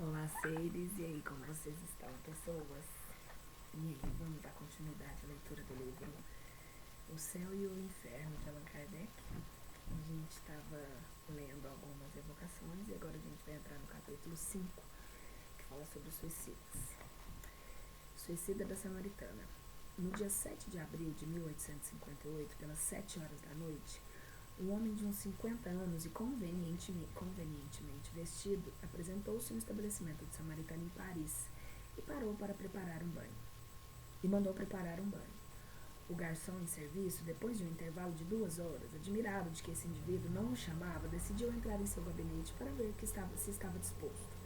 Olá, seres, e aí, como vocês estão, pessoas? E aí, vamos dar continuidade à leitura do livro O Céu e o Inferno, de Allan Kardec. A gente estava lendo algumas evocações e agora a gente vai entrar no capítulo 5, que fala sobre os suicidas. Suicida da Samaritana. No dia 7 de abril de 1858, pelas 7 horas da noite, um homem de uns 50 anos e convenientemente vestido apresentou-se no estabelecimento de Samaritana em Paris e parou para preparar um banho. E mandou preparar um banho. O garçom em serviço, depois de um intervalo de 2 horas, admirado de que esse indivíduo não o chamava, decidiu entrar em seu gabinete para ver se estava disposto.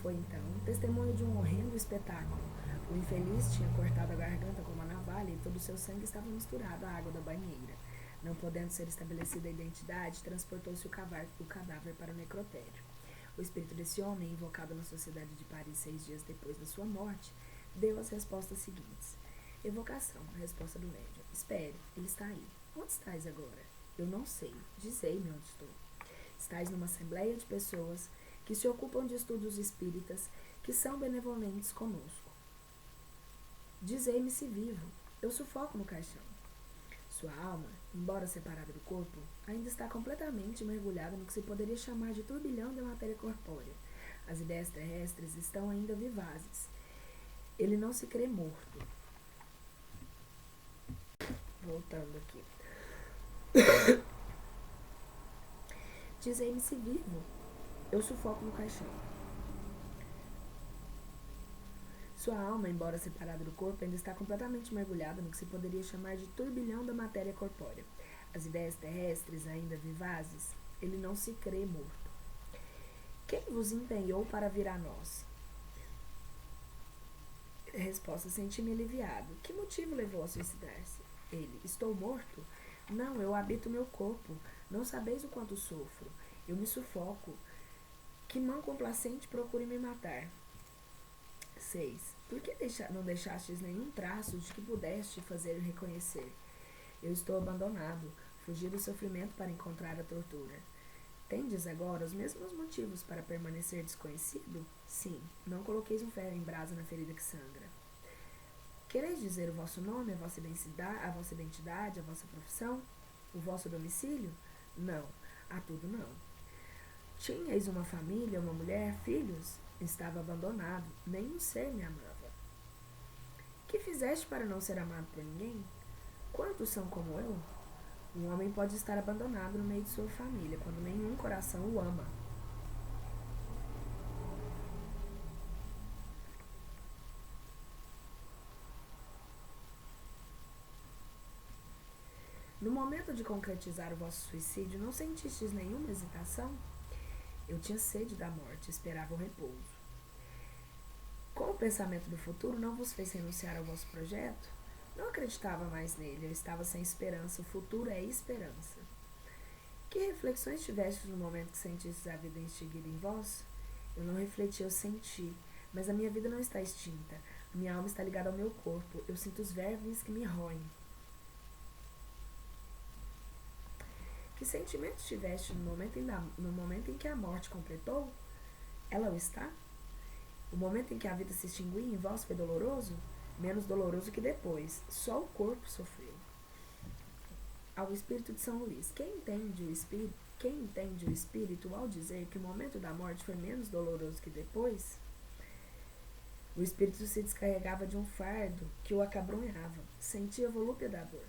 Foi então testemunho de um horrendo espetáculo. O infeliz tinha cortado a garganta com uma navalha e todo o seu sangue estava misturado à água da banheira. Não podendo ser estabelecida a identidade, transportou-se o cadáver para o necrotério. O espírito desse homem, invocado na Sociedade de Paris 6 dias depois da sua morte, deu as respostas seguintes. Evocação, a resposta do médium. Espere, ele está aí. Onde estás agora? Eu não sei. Dizei-me onde estou. Estás numa assembleia de pessoas que se ocupam de estudos espíritas, que são benevolentes conosco. Dizei-me se vivo. Eu sufoco no caixão. Sua alma, embora separada do corpo, ainda está completamente mergulhada no que se poderia chamar de turbilhão da matéria corpórea. As ideias terrestres estão ainda vivazes. Ele não se crê morto. Voltando aqui. Dizei-me se vivo. Eu sufoco no caixão. Sua alma, embora separada do corpo, ainda está completamente mergulhada no que se poderia chamar de turbilhão da matéria corpórea. As ideias terrestres, ainda vivazes, ele não se crê morto. Quem vos empenhou para vir a nós? Resposta: senti-me aliviado. Que motivo levou a suicidar-se? Ele: estou morto? Não, eu habito meu corpo. Não sabeis o quanto sofro. Eu me sufoco. Que mão complacente procure me matar. 6. Por que não deixastes nenhum traço de que pudeste fazer reconhecer? Eu estou abandonado. Fugi do sofrimento para encontrar a tortura. Tendes agora os mesmos motivos para permanecer desconhecido? Sim, não coloqueis um ferro em brasa na ferida que sangra. Quereis dizer o vosso nome, a vossa identidade, a vossa profissão? O vosso domicílio? Não, a tudo não. Tinhais uma família, uma mulher, filhos? Estava abandonado, nenhum ser me amava. Que fizeste para não ser amado por ninguém? Quantos são como eu? Um homem pode estar abandonado no meio de sua família, quando nenhum coração o ama. No momento de concretizar o vosso suicídio, não sentistes nenhuma hesitação? Eu tinha sede da morte, esperava o repouso. Com o pensamento do futuro, não vos fez renunciar ao vosso projeto? Não acreditava mais nele, eu estava sem esperança, o futuro é esperança. Que reflexões tivestes no momento que sentistes a vida extinguida em vós? Eu não refleti, eu senti, mas a minha vida não está extinta, a minha alma está ligada ao meu corpo, eu sinto os vermes que me roem. Que sentimentos tiveste no momento em que a morte completou? Ela o está? O momento em que a vida se extinguiu em vós foi doloroso? Menos doloroso que depois. Só o corpo sofreu. Ao espírito de São Luís. Quem entende o espírito ao dizer que o momento da morte foi menos doloroso que depois? O espírito se descarregava de um fardo que o acabrunhava. Sentia a volúpia da dor.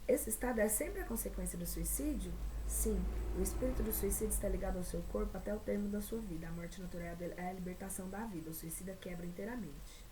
Esse estado é sempre a consequência do suicídio? Sim, o espírito do suicídio está ligado ao seu corpo até o término da sua vida. A morte natural é a libertação da vida. O suicida quebra inteiramente.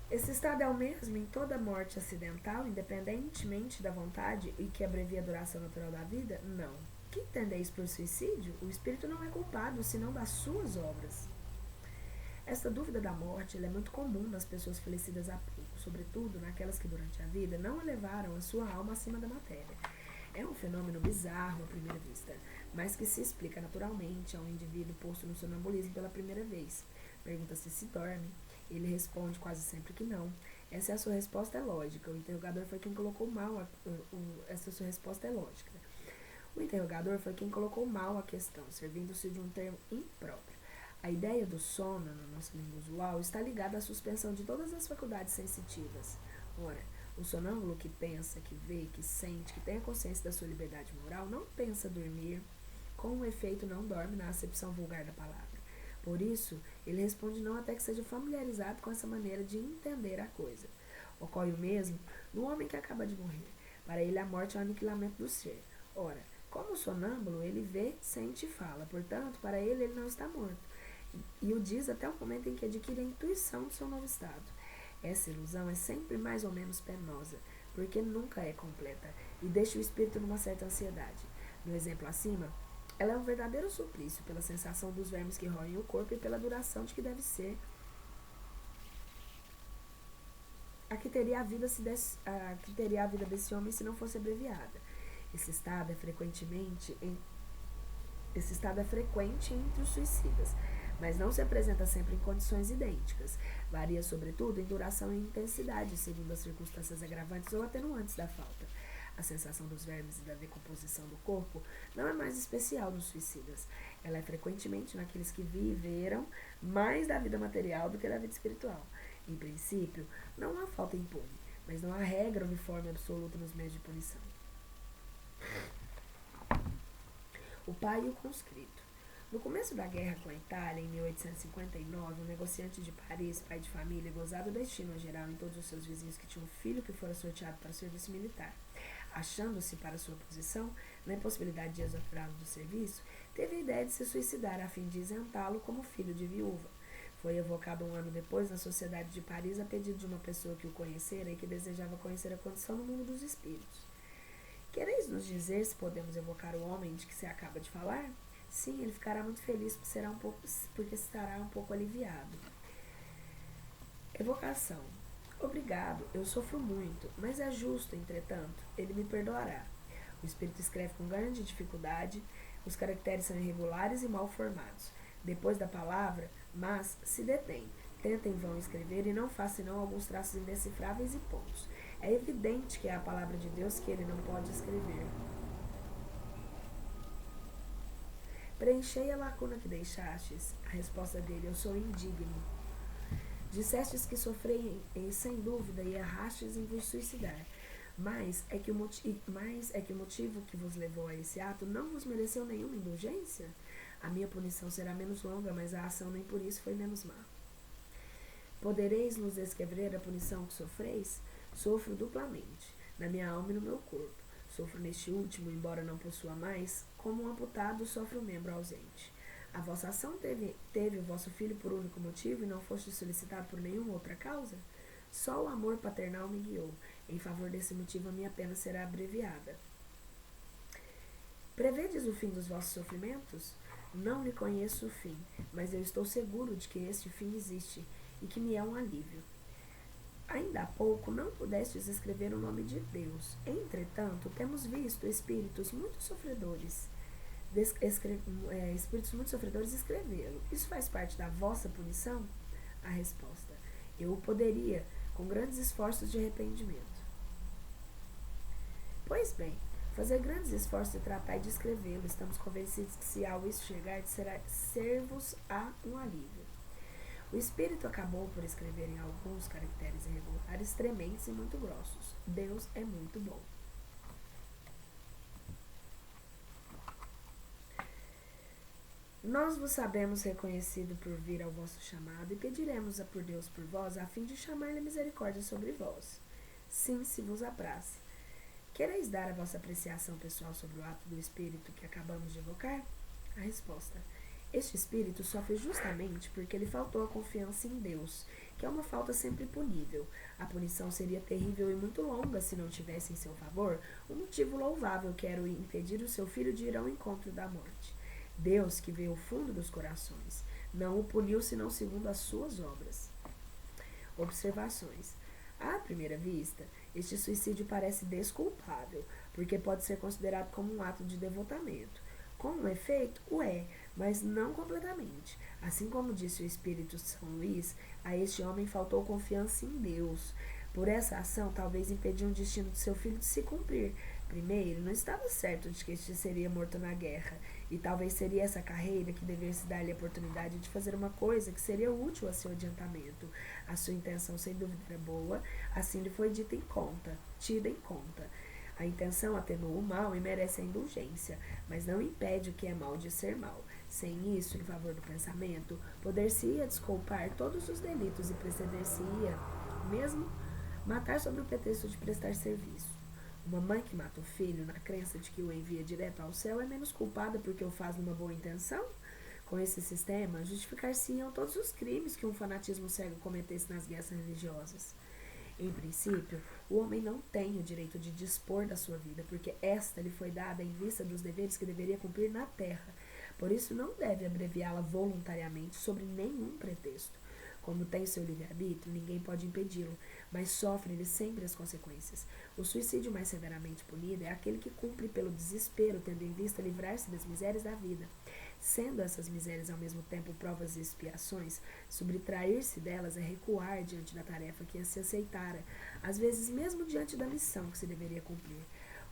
Esse estado é o mesmo em toda morte acidental, independentemente da vontade e que abrevia a duração natural da vida? Não. Que entendeis por suicídio? O espírito não é culpado, senão das suas obras. Esta dúvida da morte é muito comum nas pessoas falecidas há pouco, sobretudo naquelas que durante a vida não elevaram a sua alma acima da matéria. É um fenômeno bizarro à primeira vista, mas que se explica naturalmente ao indivíduo posto no sonambulismo pela primeira vez. Pergunta-se se dorme. Ele responde quase sempre que não. Essa é a sua resposta é lógica. O interrogador foi quem colocou mal essa sua resposta é lógica. O interrogador foi quem colocou mal a questão, servindo-se de um termo impróprio. A ideia do sono, na nossa língua usual, está ligada à suspensão de todas as faculdades sensitivas. Ora, o sonâmbulo que pensa, que vê, que sente, que tem a consciência da sua liberdade moral, não pensa dormir, com um efeito não dorme na acepção vulgar da palavra. Por isso, ele responde não até que seja familiarizado com essa maneira de entender a coisa. Ocorre o mesmo no homem que acaba de morrer. Para ele, a morte é o aniquilamento do ser. Ora, como sonâmbulo, ele vê, sente e fala. Portanto, para ele não está morto. E o diz até o momento em que adquire a intuição do seu novo estado. Essa ilusão é sempre mais ou menos penosa, porque nunca é completa e deixa o espírito numa certa ansiedade. No exemplo acima, ela é um verdadeiro suplício pela sensação dos vermes que roem o corpo e pela duração de que deve ser a que teria a vida desse homem se não fosse abreviada. Esse estado é frequente entre os suicidas, mas não se apresenta sempre em condições idênticas. Varia, sobretudo, em duração e intensidade, segundo as circunstâncias agravantes ou atenuantes da falta. A sensação dos vermes e da decomposição do corpo não é mais especial nos suicidas. Ela é frequentemente naqueles que viveram mais da vida material do que da vida espiritual. Em princípio, não há falta impune, mas não há regra uniforme absoluta nos meios de punição. O pai e o conscrito. No começo da guerra com a Itália, em 1859, um negociante de Paris, pai de família, gozado da estima geral em todos os seus vizinhos que tinha um filho que fora sorteado para o serviço militar. Achando-se, para sua posição, na impossibilidade de exonerá-lo do serviço, teve a ideia de se suicidar a fim de isentá-lo como filho de viúva. Foi evocado um ano depois na Sociedade de Paris a pedido de uma pessoa que o conhecera e que desejava conhecer a condição no mundo dos espíritos. Quereis nos dizer se podemos evocar o homem de que se acaba de falar? Sim, ele ficará muito feliz porque estará um pouco aliviado. Evocação. Obrigado, eu sofro muito, mas é justo, entretanto, ele me perdoará. O espírito escreve com grande dificuldade, os caracteres são irregulares e mal formados. Depois da palavra, mas se detém, tenta em vão escrever e não faz senão alguns traços indecifráveis e pontos. É evidente que é a palavra de Deus que ele não pode escrever. Preenchei a lacuna que deixastes. A resposta dele, eu sou indigno. Dissestes que sofrei sem dúvida e errastes em vos suicidar. Mas é que o motivo que vos levou a esse ato não vos mereceu nenhuma indulgência? A minha punição será menos longa, mas a ação nem por isso foi menos má. Podereis nos descrever a punição que sofreis? Sofro duplamente, na minha alma e no meu corpo. Sofro neste último, embora não possua mais, como um amputado sofre um membro ausente. A vossa ação teve o vosso filho por único motivo e não foste solicitado por nenhuma outra causa? Só o amor paternal me guiou. Em favor desse motivo a minha pena será abreviada. Prevedes o fim dos vossos sofrimentos? Não lhe conheço o fim, mas eu estou seguro de que este fim existe e que me é um alívio. Ainda há pouco não pudestes escrever o nome de Deus. Entretanto, temos visto espíritos muito sofredores escrevê-lo. Isso faz parte da vossa punição? A resposta: eu o poderia, com grandes esforços de arrependimento. Pois bem, fazer grandes esforços de tratar e de escrevê-lo, estamos convencidos que se ao isso chegar, será ser-vos-á um alívio. O espírito acabou por escrever em alguns caracteres irregulares, trementes e muito grossos. Deus é muito bom. Nós vos sabemos reconhecido por vir ao vosso chamado e pediremos a por Deus por vós, a fim de chamar-lhe misericórdia sobre vós. Sim, se vos apraze. Quereis dar a vossa apreciação pessoal sobre o ato do espírito que acabamos de evocar? A resposta: este espírito sofre justamente porque lhe faltou a confiança em Deus, que é uma falta sempre punível. A punição seria terrível e muito longa se não tivesse em seu favor um motivo louvável que era o impedir o seu filho de ir ao encontro da morte. Deus, que vê o fundo dos corações, não o puniu senão segundo as suas obras. Observações. À primeira vista, este suicídio parece desculpável, porque pode ser considerado como um ato de devotamento. Com um efeito, mas não completamente. Assim como disse o Espírito de São Luís, a este homem faltou confiança em Deus. Por essa ação, talvez impediu o destino de seu filho de se cumprir. Primeiro, não estava certo de que este seria morto na guerra, e talvez seria essa carreira que devesse dar-lhe a oportunidade de fazer uma coisa que seria útil a seu adiantamento. A sua intenção, sem dúvida, era boa, assim lhe foi tida em conta. A intenção atenua o mal e merece a indulgência, mas não impede o que é mal de ser mal. Sem isso, em favor do pensamento, poder-se-ia desculpar todos os delitos e preceder-se-ia, mesmo, matar sob o pretexto de prestar serviço. Uma mãe que mata o filho na crença de que o envia direto ao céu é menos culpada porque o faz numa boa intenção? Com esse sistema, justificar-se-iam todos os crimes que um fanatismo cego cometesse nas guerras religiosas. Em princípio, o homem não tem o direito de dispor da sua vida, porque esta lhe foi dada em vista dos deveres que deveria cumprir na terra. Por isso, não deve abreviá-la voluntariamente sobre nenhum pretexto. Como tem seu livre-arbítrio, ninguém pode impedi-lo, mas sofre-lhe sempre as consequências. O suicídio mais severamente punido é aquele que cumpre pelo desespero, tendo em vista livrar-se das misérias da vida. Sendo essas misérias ao mesmo tempo provas e expiações, subtrair-se delas é recuar diante da tarefa que se aceitara, às vezes mesmo diante da missão que se deveria cumprir.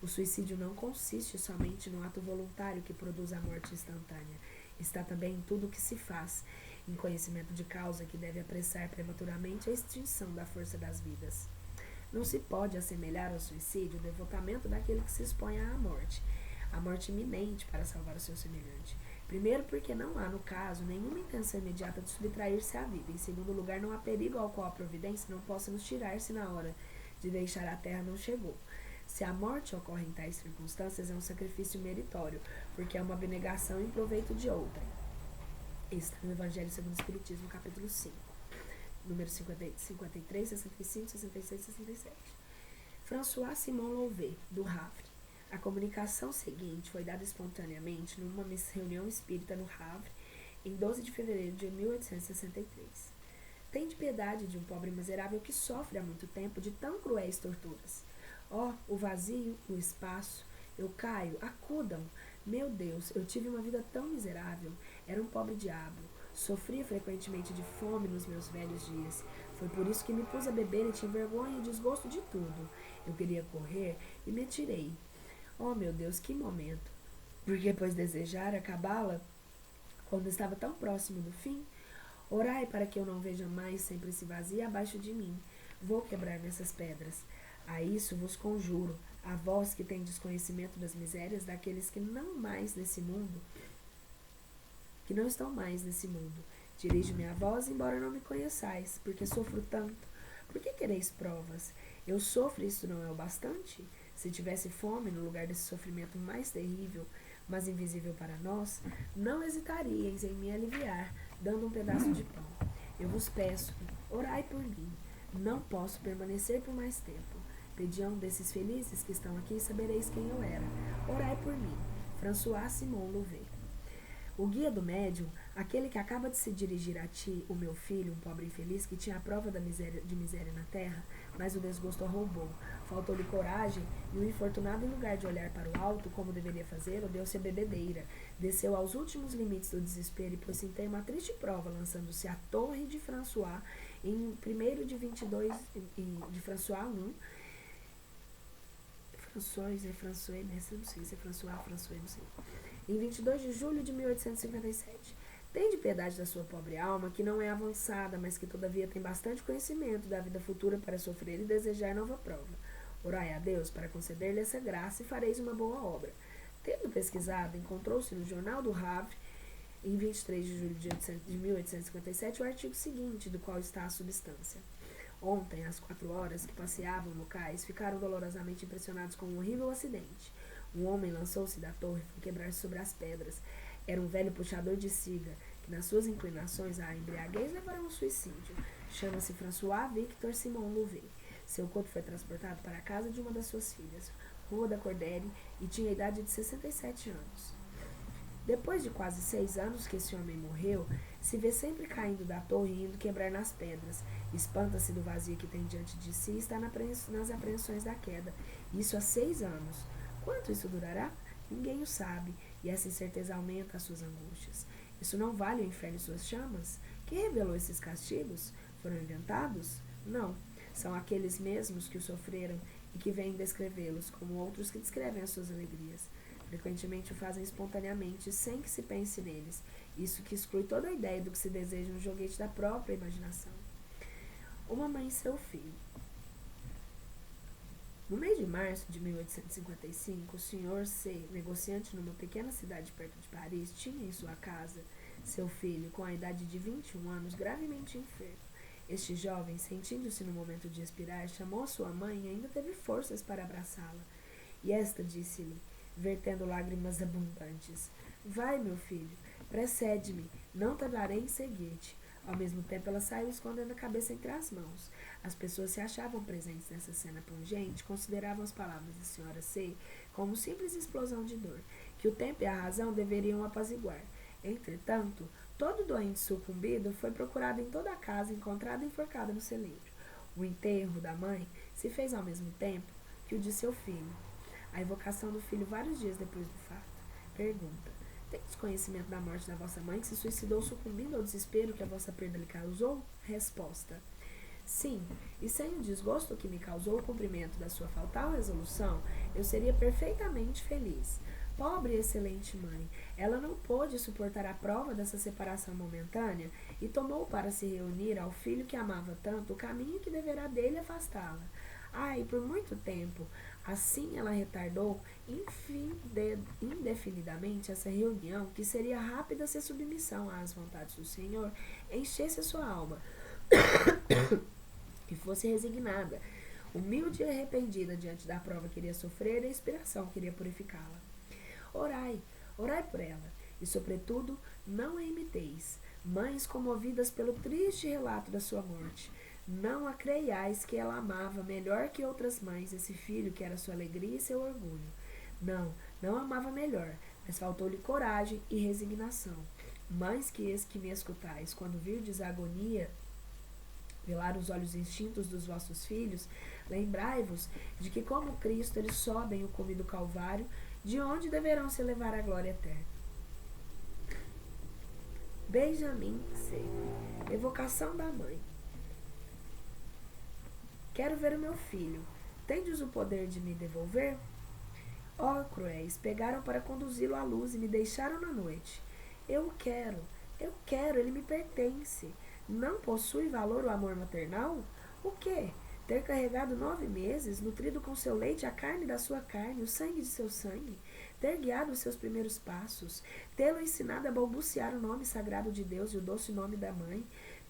O suicídio não consiste somente no ato voluntário que produz a morte instantânea. Está também em tudo o que se faz, em conhecimento de causa que deve apressar prematuramente a extinção da força das vidas. Não se pode assemelhar ao suicídio o devotamento daquele que se expõe à morte iminente para salvar o seu semelhante. Primeiro, porque não há, no caso, nenhuma intenção imediata de subtrair-se à vida. Em segundo lugar, não há perigo ao qual a providência não possa nos tirar se na hora de deixar a terra não chegou. Se a morte ocorre em tais circunstâncias, é um sacrifício meritório, porque é uma abnegação em proveito de outrem. Está no Evangelho segundo o Espiritismo, capítulo 5, número 53, 65, 66 e 67. François Simon Louvet, do Havre. A comunicação seguinte foi dada espontaneamente numa reunião espírita no Havre, em 12 de fevereiro de 1863. Tende piedade de um pobre miserável que sofre há muito tempo de tão cruéis torturas. O vazio, o espaço, eu caio, acudam. Meu Deus, eu tive uma vida tão miserável. Era um pobre diabo. Sofria frequentemente de fome nos meus velhos dias. Foi por isso que me pus a beber e tinha vergonha e desgosto de tudo. Eu queria correr e me atirei. Meu Deus, que momento! Porque, pois desejar acabá-la quando estava tão próximo do fim? Orai para que eu não veja mais sempre esse vazio abaixo de mim. Vou quebrar nessas pedras. A isso vos conjuro, a vós que tendes conhecimento das misérias daqueles que não estão mais nesse mundo. Dirijo-me a vós, embora não me conheçais, porque sofro tanto. Por que quereis provas? Eu sofro, isso não é o bastante? Se tivesse fome no lugar desse sofrimento mais terrível, mas invisível para nós, não hesitaríeis em me aliviar, dando um pedaço de pão. Eu vos peço, orai por mim. Não posso permanecer por mais tempo. Pedi a um desses felizes que estão aqui e sabereis quem eu era. Orai por mim. François Simon Louvet. O guia do médium, aquele que acaba de se dirigir a ti, o meu filho, um pobre infeliz que tinha a prova de miséria na terra, mas o desgosto a roubou. Faltou-lhe coragem e o infortunado, em lugar de olhar para o alto, como deveria fazer, deu-se a bebedeira. Desceu aos últimos limites do desespero e pôs em uma triste prova, lançando-se à torre de François em 1º de 22 de François 1. François, não sei se é François, não sei. Em 22 de julho de 1857. Tende piedade da sua pobre alma, que não é avançada, mas que todavia tem bastante conhecimento da vida futura para sofrer e desejar nova prova. Orai a Deus para conceder-lhe essa graça e fareis uma boa obra. Tendo pesquisado, encontrou-se no Jornal do Havre, em 23 de julho de 1857, o artigo seguinte, do qual está a substância. Ontem, às 4 horas, que passeavam no cais, ficaram dolorosamente impressionados com um horrível acidente. Um homem lançou-se da torre e foi quebrar-se sobre as pedras. Era um velho puxador de siga, que nas suas inclinações à embriaguez levaram ao suicídio. Chama-se François Victor Simon Louvet. Seu corpo foi transportado para a casa de uma das suas filhas, Rua da Cordere, e tinha a idade de 67 anos. Depois de quase 6 anos que esse homem morreu, se vê sempre caindo da torre e indo quebrar nas pedras. Espanta-se do vazio que tem diante de si e está nas apreensões da queda. Isso há 6 anos. Quanto isso durará? Ninguém o sabe. e essa incerteza aumenta as suas angústias. Isso não vale o inferno e suas chamas? Quem revelou esses castigos? Foram inventados? Não. São aqueles mesmos que o sofreram e que vêm descrevê-los, como outros que descrevem as suas alegrias. Frequentemente o fazem espontaneamente, sem que se pense neles. Isso que exclui toda a ideia do que se deseja no joguete da própria imaginação. Uma mãe e seu filho. No mês de março de 1855, o Sr. C., negociante numa pequena cidade perto de Paris, tinha em sua casa seu filho, com a idade de 21 anos, gravemente enfermo. Este jovem, sentindo-se no momento de expirar, chamou a sua mãe e ainda teve forças para abraçá-la. E esta disse-lhe, vertendo lágrimas abundantes: Vai, meu filho, precede-me, não tardarei em seguir-te. Ao mesmo tempo, ela saiu escondendo a cabeça entre as mãos. As pessoas se achavam presentes nessa cena pungente consideravam as palavras da senhora C. como simples explosão de dor, que o tempo e a razão deveriam apaziguar. Entretanto, todo doente sucumbido foi procurado em toda a casa e encontrado enforcado no celeiro. O enterro da mãe se fez ao mesmo tempo que o de seu filho. A evocação do filho vários dias depois do fato. Pergunta: Tendes conhecimento da morte da vossa mãe, que se suicidou sucumbindo ao desespero que a vossa perda lhe causou? Resposta: Sim, e sem o desgosto que me causou o cumprimento da sua fatal resolução, eu seria perfeitamente feliz. Pobre e excelente mãe, ela não pôde suportar a prova dessa separação momentânea e tomou para se reunir ao filho que amava tanto o caminho que deverá dele afastá-la. Ai, por muito tempo, assim ela retardou indefinidamente essa reunião, que seria rápida se a submissão às vontades do Senhor enchesse a sua alma e fosse resignada, humilde e arrependida diante da prova que iria sofrer e a inspiração que iria purificá-la. Orai, orai por ela, e sobretudo não a imiteis, mães comovidas pelo triste relato da sua morte. Não a creiais que ela amava melhor que outras mães esse filho que era sua alegria e seu orgulho. Não, não amava melhor, mas faltou-lhe coragem e resignação. Mães que me escutais, quando virdes a agonia velar os olhos instintos dos vossos filhos, lembrai-vos de que, como Cristo, eles sobem o cume do Calvário, de onde deverão se elevar à glória eterna. Benjamin C. Evocação da mãe. Quero ver o meu filho. Tendes o poder de me devolver? Ó, cruéis, pegaram para conduzi-lo à luz e me deixaram na noite. Eu o quero, ele me pertence. Não possui valor o amor maternal? O quê? Ter carregado 9 meses, nutrido com seu leite a carne da sua carne, o sangue de seu sangue, ter guiado os seus primeiros passos, tê-lo ensinado a balbuciar o nome sagrado de Deus e o doce nome da mãe,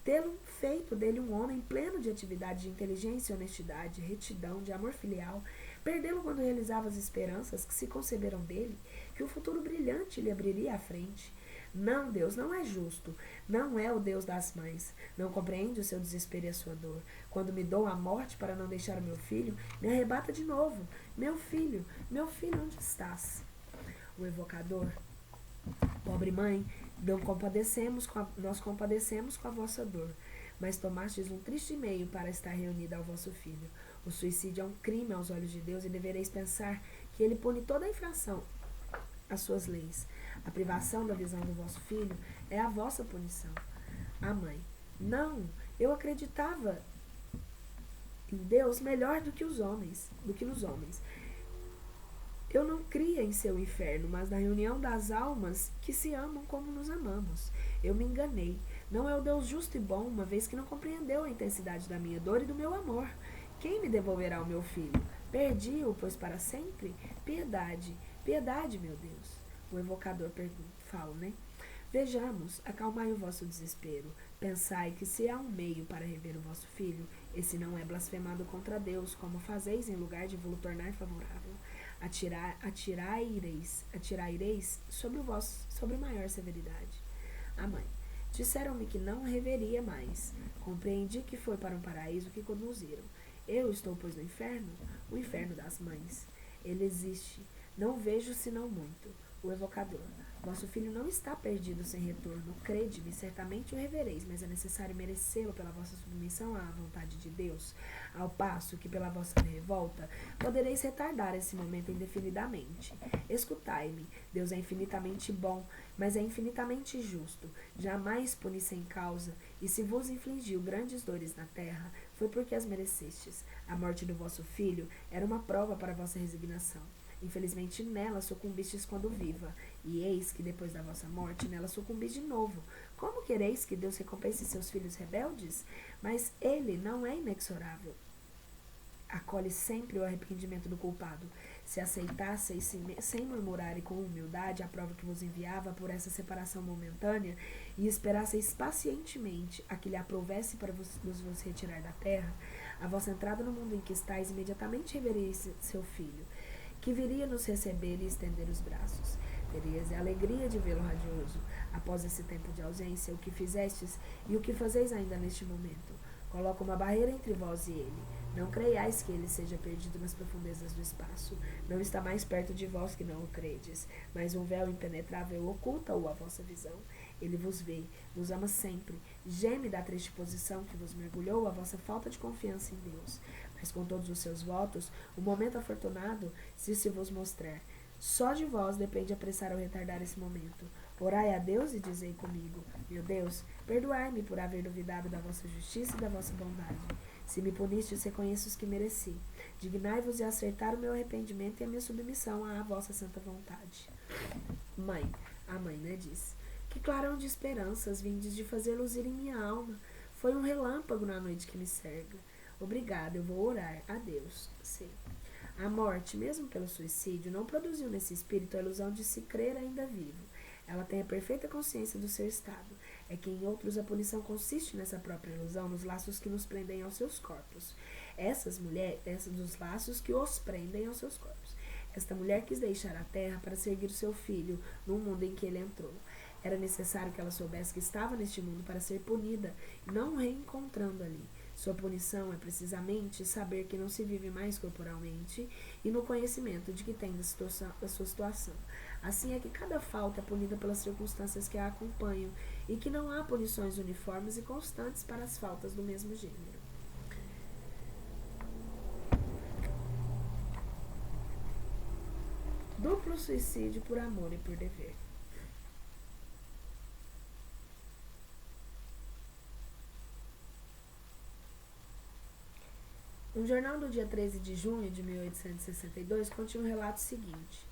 tê-lo feito dele um homem pleno de atividade de inteligência e honestidade, retidão, de amor filial, perdê-lo quando realizava as esperanças que se conceberam dele, que o futuro brilhante lhe abriria à frente. Não, Deus não é justo, não é o Deus das mães, não compreende o seu desespero e a sua dor. Quando me dou a morte para não deixar o meu filho, me arrebata de novo. Meu filho, onde estás? O evocador: Pobre mãe, nós compadecemos com a vossa dor, mas tomastes um triste meio para estar reunida ao vosso filho. O suicídio é um crime aos olhos de Deus e devereis pensar que ele pune toda a infração às suas leis. A privação da visão do vosso filho é a vossa punição. A mãe: Não, eu acreditava em Deus melhor do que nos homens. Eu não cria em seu inferno, mas na reunião das almas que se amam como nos amamos. Eu me enganei. Não é o Deus justo e bom, uma vez que não compreendeu a intensidade da minha dor e do meu amor. Quem me devolverá o meu filho? Perdi-o, pois para sempre? Piedade, piedade, meu Deus. O evocador fala, né? Vejamos, acalmai o vosso desespero. Pensai que se há um meio para rever o vosso filho, esse não é blasfemado contra Deus, como fazeis em lugar de vos tornar favorável. Atirareis sobre maior severidade. A mãe: Disseram-me que não reveria mais. Compreendi que foi para um paraíso que conduziram. Eu estou, pois, no inferno? O inferno das mães. Ele existe. Não vejo senão muito. O evocador: Vosso filho não está perdido sem retorno. Crede-me, certamente o revereis, mas é necessário merecê-lo pela vossa submissão à vontade de Deus, ao passo que pela vossa revolta podereis retardar esse momento indefinidamente. Escutai-me, Deus é infinitamente bom, mas é infinitamente justo. Jamais puni sem causa, e se vos infligiu grandes dores na terra, foi porque as merecestes. A morte do vosso filho era uma prova para a vossa resignação. Infelizmente nela sucumbistes quando viva, e eis que depois da vossa morte nela sucumbis de novo. Como quereis que Deus recompense seus filhos rebeldes? Mas ele não é inexorável. Acolhe sempre o arrependimento do culpado. Se aceitasseis sem murmurar e com humildade a prova que vos enviava por essa separação momentânea, e esperasseis pacientemente a que lhe aprovesse para vos retirar da terra, a vossa entrada no mundo em que estáis imediatamente revereis seu filho, que viria nos receber e estender os braços. Teríeis a alegria de vê-lo radioso. Após esse tempo de ausência, o que fizestes e o que fazeis ainda neste momento? Coloca uma barreira entre vós e ele. Não creiais que ele seja perdido nas profundezas do espaço. Não está mais perto de vós que não o credes, mas um véu impenetrável oculta-o à vossa visão. Ele vos vê, vos ama sempre, geme da triste posição que vos mergulhou a vossa falta de confiança em Deus. Mas com todos os seus votos, o momento afortunado se vos mostrar. Só de vós depende apressar ou retardar esse momento. Orai a Deus e dizei comigo: meu Deus, perdoai-me por haver duvidado da vossa justiça e da vossa bondade. Se me punistes, reconheço os que mereci. Dignai-vos de acertar o meu arrependimento e a minha submissão à vossa santa vontade. Mãe, a mãe, diz: que clarão de esperanças vindes de fazer luzir em minha alma. Foi um relâmpago na noite que me cerca. Obrigada, eu vou orar a Deus. Sim. A morte, mesmo pelo suicídio, não produziu nesse espírito a ilusão de se crer ainda vivo. Ela tem a perfeita consciência do seu estado. É que em outros a punição consiste nessa própria ilusão, nos laços que nos prendem aos seus corpos. Essa dos laços que os prendem aos seus corpos. Esta mulher quis deixar a terra para seguir o seu filho no mundo em que ele entrou. Era necessário que ela soubesse que estava neste mundo para ser punida, não o reencontrando ali. Sua punição é precisamente saber que não se vive mais corporalmente e no conhecimento de que tem da sua situação. Assim é que cada falta é punida pelas circunstâncias que a acompanham e que não há punições uniformes e constantes para as faltas do mesmo gênero. Duplo suicídio por amor e por dever. Um jornal do dia 13 de junho de 1862 continha o relato seguinte: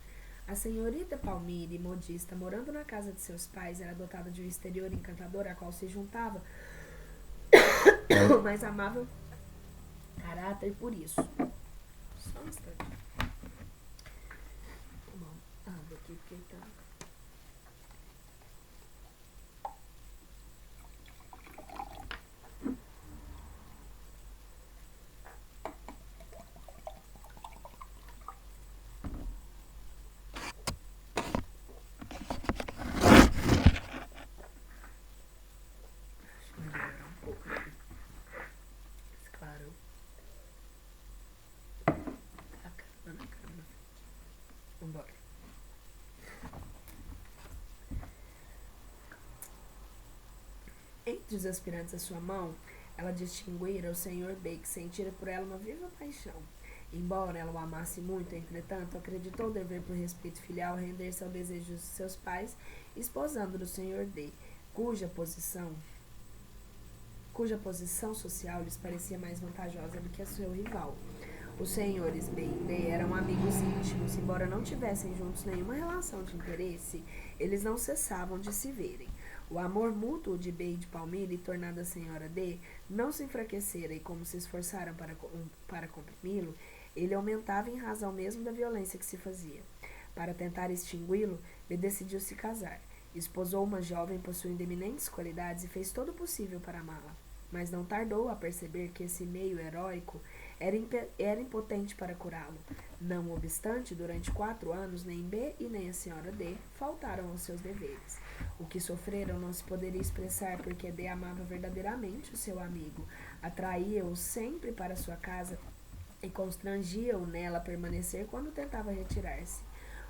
a senhorita Palmyre, modista, morando na casa de seus pais, era dotada de um exterior encantador a qual se juntava o mais amável caráter por isso. Só um instante. Bom, abre aqui porque tá. Vambora. Entre os aspirantes à sua mão, ela distinguira o Sr. B, que sentira por ela uma viva paixão. Embora ela o amasse muito, entretanto, acreditou dever por respeito filial render-se ao desejo de seus pais, esposando-o Sr. D, cuja posição social lhes parecia mais vantajosa do que a seu rival. Os senhores B e D eram amigos íntimos, embora não tivessem juntos nenhuma relação de interesse, eles não cessavam de se verem. O amor mútuo de B e de Palmyre, tornado a senhora D, não se enfraquecera e, como se esforçaram para comprimi-lo, ele aumentava em razão mesmo da violência que se fazia. Para tentar extingui-lo, B decidiu se casar. Esposou uma jovem possuindo eminentes qualidades e fez todo o possível para amá-la. Mas não tardou a perceber que esse meio heróico era impotente para curá-lo. Não obstante, durante 4 anos, nem B e nem a senhora D faltaram aos seus deveres. O que sofreram não se poderia expressar, porque D amava verdadeiramente o seu amigo, atraía-o sempre para sua casa e constrangia-o nela a permanecer quando tentava retirar-se.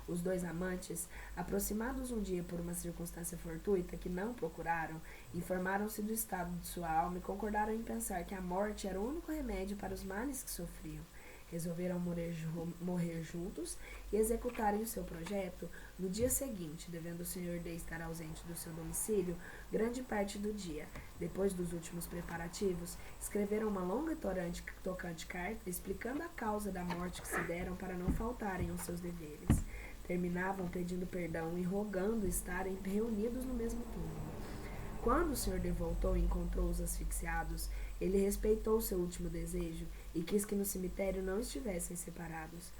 Os dois amantes, aproximados um dia por uma circunstância fortuita que não procuraram, informaram-se do estado de sua alma e concordaram em pensar que a morte era o único remédio para os males que sofriam. Resolveram morrer juntos e executarem o seu projeto no dia seguinte, devendo o Sr. D estar ausente do seu domicílio grande parte do dia. Depois dos últimos preparativos, escreveram uma longa e tocante carta explicando a causa da morte que se deram para não faltarem aos seus deveres. Terminavam pedindo perdão e rogando estarem reunidos no mesmo túmulo. Quando o Sr. D voltou e encontrou-os asfixiados, ele respeitou seu último desejo e quis que no cemitério não estivessem separados.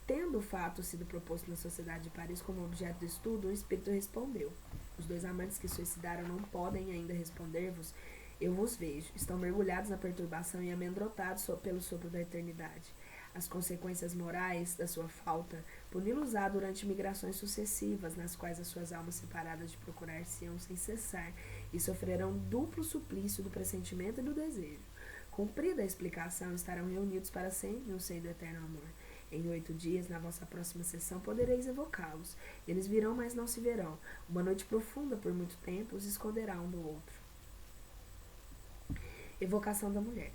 Tendo o fato sido proposto na Sociedade de Paris como objeto de estudo, o espírito respondeu: os dois amantes que suicidaram não podem ainda responder-vos. Eu vos vejo. Estão mergulhados na perturbação e amedrontados pelo sopro da eternidade. As consequências morais da sua falta puni-los-á durante migrações sucessivas, nas quais as suas almas separadas de procurar-se-ão sem cessar, e sofrerão duplo suplício do pressentimento e do desejo. Cumprida a explicação, estarão reunidos para sempre no seio do eterno amor. Em 8 dias, na vossa próxima sessão, podereis evocá-los. Eles virão, mas não se verão. Uma noite profunda, por muito tempo, os esconderá um do outro. Evocação da mulher.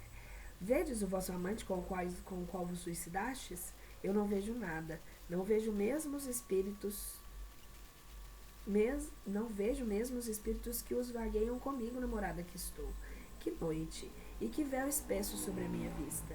Vedes o vosso amante com o qual vos suicidastes? Eu não vejo nada. Não vejo mesmo os espíritos que os vagueiam comigo na morada que estou. Que noite! E que véu espesso sobre a minha vista!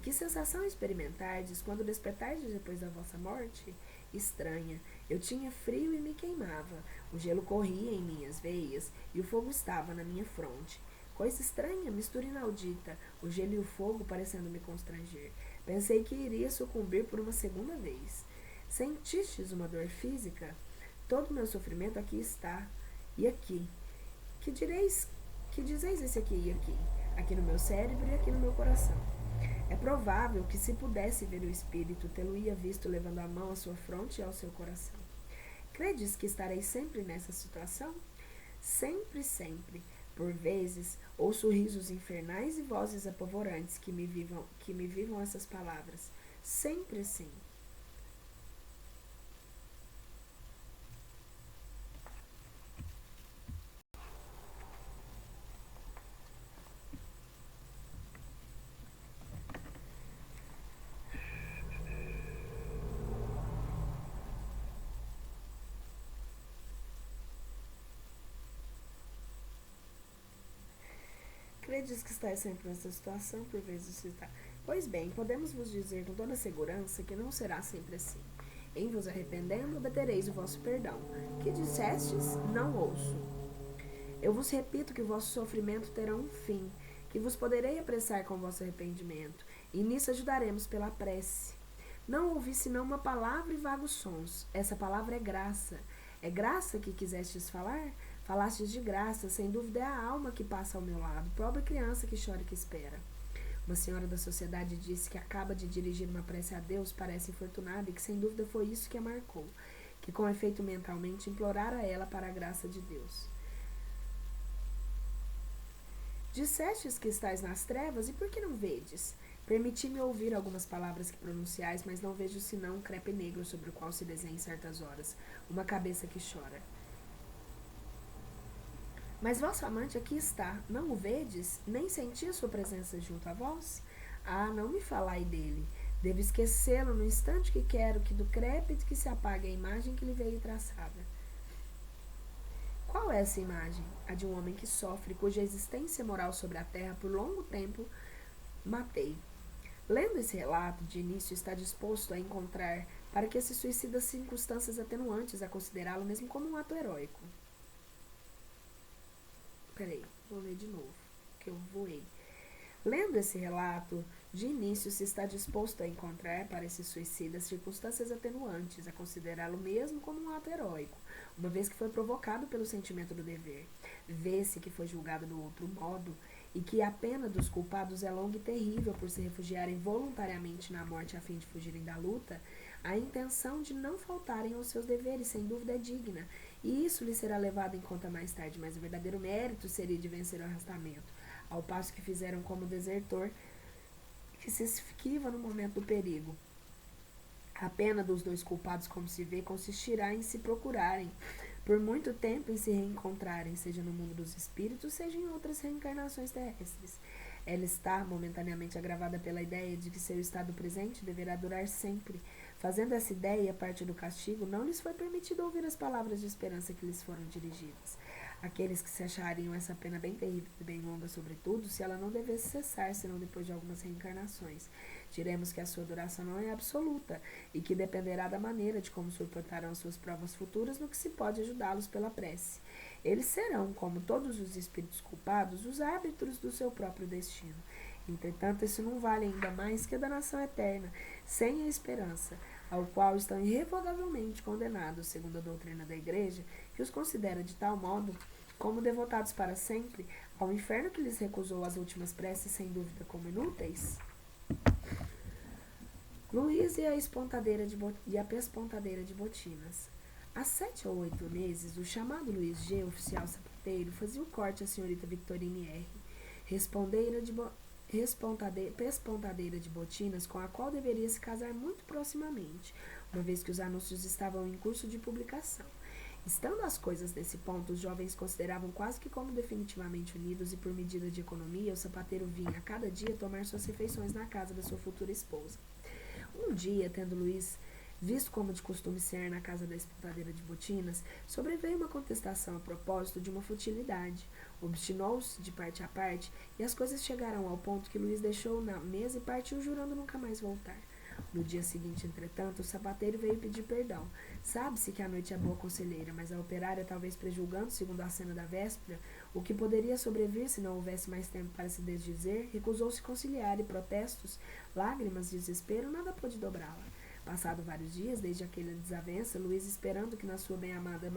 Que sensação experimentardes quando despertardes depois da vossa morte? Estranha. Eu tinha frio e me queimava. O gelo corria em minhas veias e o fogo estava na minha fronte. Coisa estranha, mistura inaudita, o gelo e o fogo parecendo me constranger. Pensei que iria sucumbir por uma segunda vez. Sentistes uma dor física? Todo o meu sofrimento aqui está. E aqui? Que dizeis esse aqui e aqui? Aqui no meu cérebro e aqui no meu coração. É provável que, se pudesse ver o espírito, tê-lo-ia visto levando a mão à sua fronte e ao seu coração. Credes que estarei sempre nessa situação? Sempre, sempre. Por vezes, ouço risos infernais e vozes apavorantes que me vivam essas palavras. Sempre assim. Credes que estáis sempre nessa situação, por vezes está. Pois bem, podemos vos dizer com toda segurança que não será sempre assim. Em vos arrependendo, obtereis o vosso perdão. Que dissestes? Não ouço. Eu vos repito que o vosso sofrimento terá um fim, que vos poderei apressar com o vosso arrependimento, e nisso ajudaremos pela prece. Não ouvi senão uma palavra e vagos sons. Essa palavra é graça. É graça que quisestes falar? Falastes de graça, sem dúvida é a alma que passa ao meu lado, pobre criança que chora e que espera. Uma senhora da sociedade disse que acaba de dirigir uma prece a Deus, parece infortunada, e que sem dúvida foi isso que a marcou, que com efeito mentalmente implorara a ela para a graça de Deus. Dissestes que estais nas trevas, e por que não vedes? Permiti-me ouvir algumas palavras que pronunciais, mas não vejo senão um crepe negro sobre o qual se desenha em certas horas, uma cabeça que chora. Mas vosso amante aqui está, não o vedes? Nem senti a sua presença junto a vós? Ah, não me falai dele. Devo esquecê-lo no instante que quero que do crépito que se apague a imagem que lhe veio traçada. Qual é essa imagem? A de um homem que sofre, cuja existência moral sobre a terra por longo tempo matei. Lendo esse relato, de início está disposto a encontrar para que se suicida circunstâncias atenuantes a considerá-lo mesmo como um ato heróico. Peraí, vou ler de novo, que eu voei. Lendo esse relato, de início se está disposto a encontrar para esse suicida circunstâncias atenuantes, a considerá-lo mesmo como um ato heróico, uma vez que foi provocado pelo sentimento do dever. Vê-se que foi julgado do outro modo e que a pena dos culpados é longa e terrível por se refugiarem voluntariamente na morte a fim de fugirem da luta. A intenção de não faltarem aos seus deveres, sem dúvida, é digna, e isso lhe será levado em conta mais tarde, mas o verdadeiro mérito seria de vencer o arrastamento, ao passo que fizeram como desertor que se esquiva no momento do perigo. A pena dos dois culpados, como se vê, consistirá em se procurarem por muito tempo em se reencontrarem, seja no mundo dos espíritos, seja em outras reencarnações terrestres. Ela está momentaneamente agravada pela ideia de que seu estado presente deverá durar sempre. Fazendo essa ideia parte do castigo, não lhes foi permitido ouvir as palavras de esperança que lhes foram dirigidas. Aqueles que se achariam essa pena bem terrível e bem longa, sobretudo, se ela não devesse cessar, senão depois de algumas reencarnações. Diremos que a sua duração não é absoluta e que dependerá da maneira de como suportarão as suas provas futuras no que se pode ajudá-los pela prece. Eles serão, como todos os espíritos culpados, os árbitros do seu próprio destino. Entretanto, isso não vale ainda mais que a danação eterna, sem a esperança, ao qual estão irrevogavelmente condenados, segundo a doutrina da Igreja, que os considera de tal modo como devotados para sempre ao inferno que lhes recusou as últimas preces, sem dúvida como inúteis. Luís e a pespontadeira de botinas. Há 7 ou 8 meses, o chamado Luís G., oficial sapateiro, fazia o corte à senhorita Victorine R., pespontadeira de botinas, com a qual deveria se casar muito proximamente, uma vez que os anúncios estavam em curso de publicação. Estando as coisas nesse ponto, os jovens consideravam quase que como definitivamente unidos e, por medida de economia, o sapateiro vinha a cada dia tomar suas refeições na casa da sua futura esposa. Um dia, tendo Luís visto como de costume ser na casa da espontadeira de botinas, sobreveio uma contestação a propósito de uma futilidade. Obstinou-se de parte a parte, e as coisas chegaram ao ponto que Luís deixou na mesa e partiu jurando nunca mais voltar. No dia seguinte, entretanto, o sapateiro veio pedir perdão. Sabe-se que a noite é boa conselheira, mas a operária, talvez prejulgando, segundo a cena da véspera, o que poderia sobrevir se não houvesse mais tempo para se desdizer, recusou-se conciliar e protestos, lágrimas e desespero, nada pôde dobrá-la. Passado vários dias, desde aquela desavença, Luís, esperando que sua bem-amada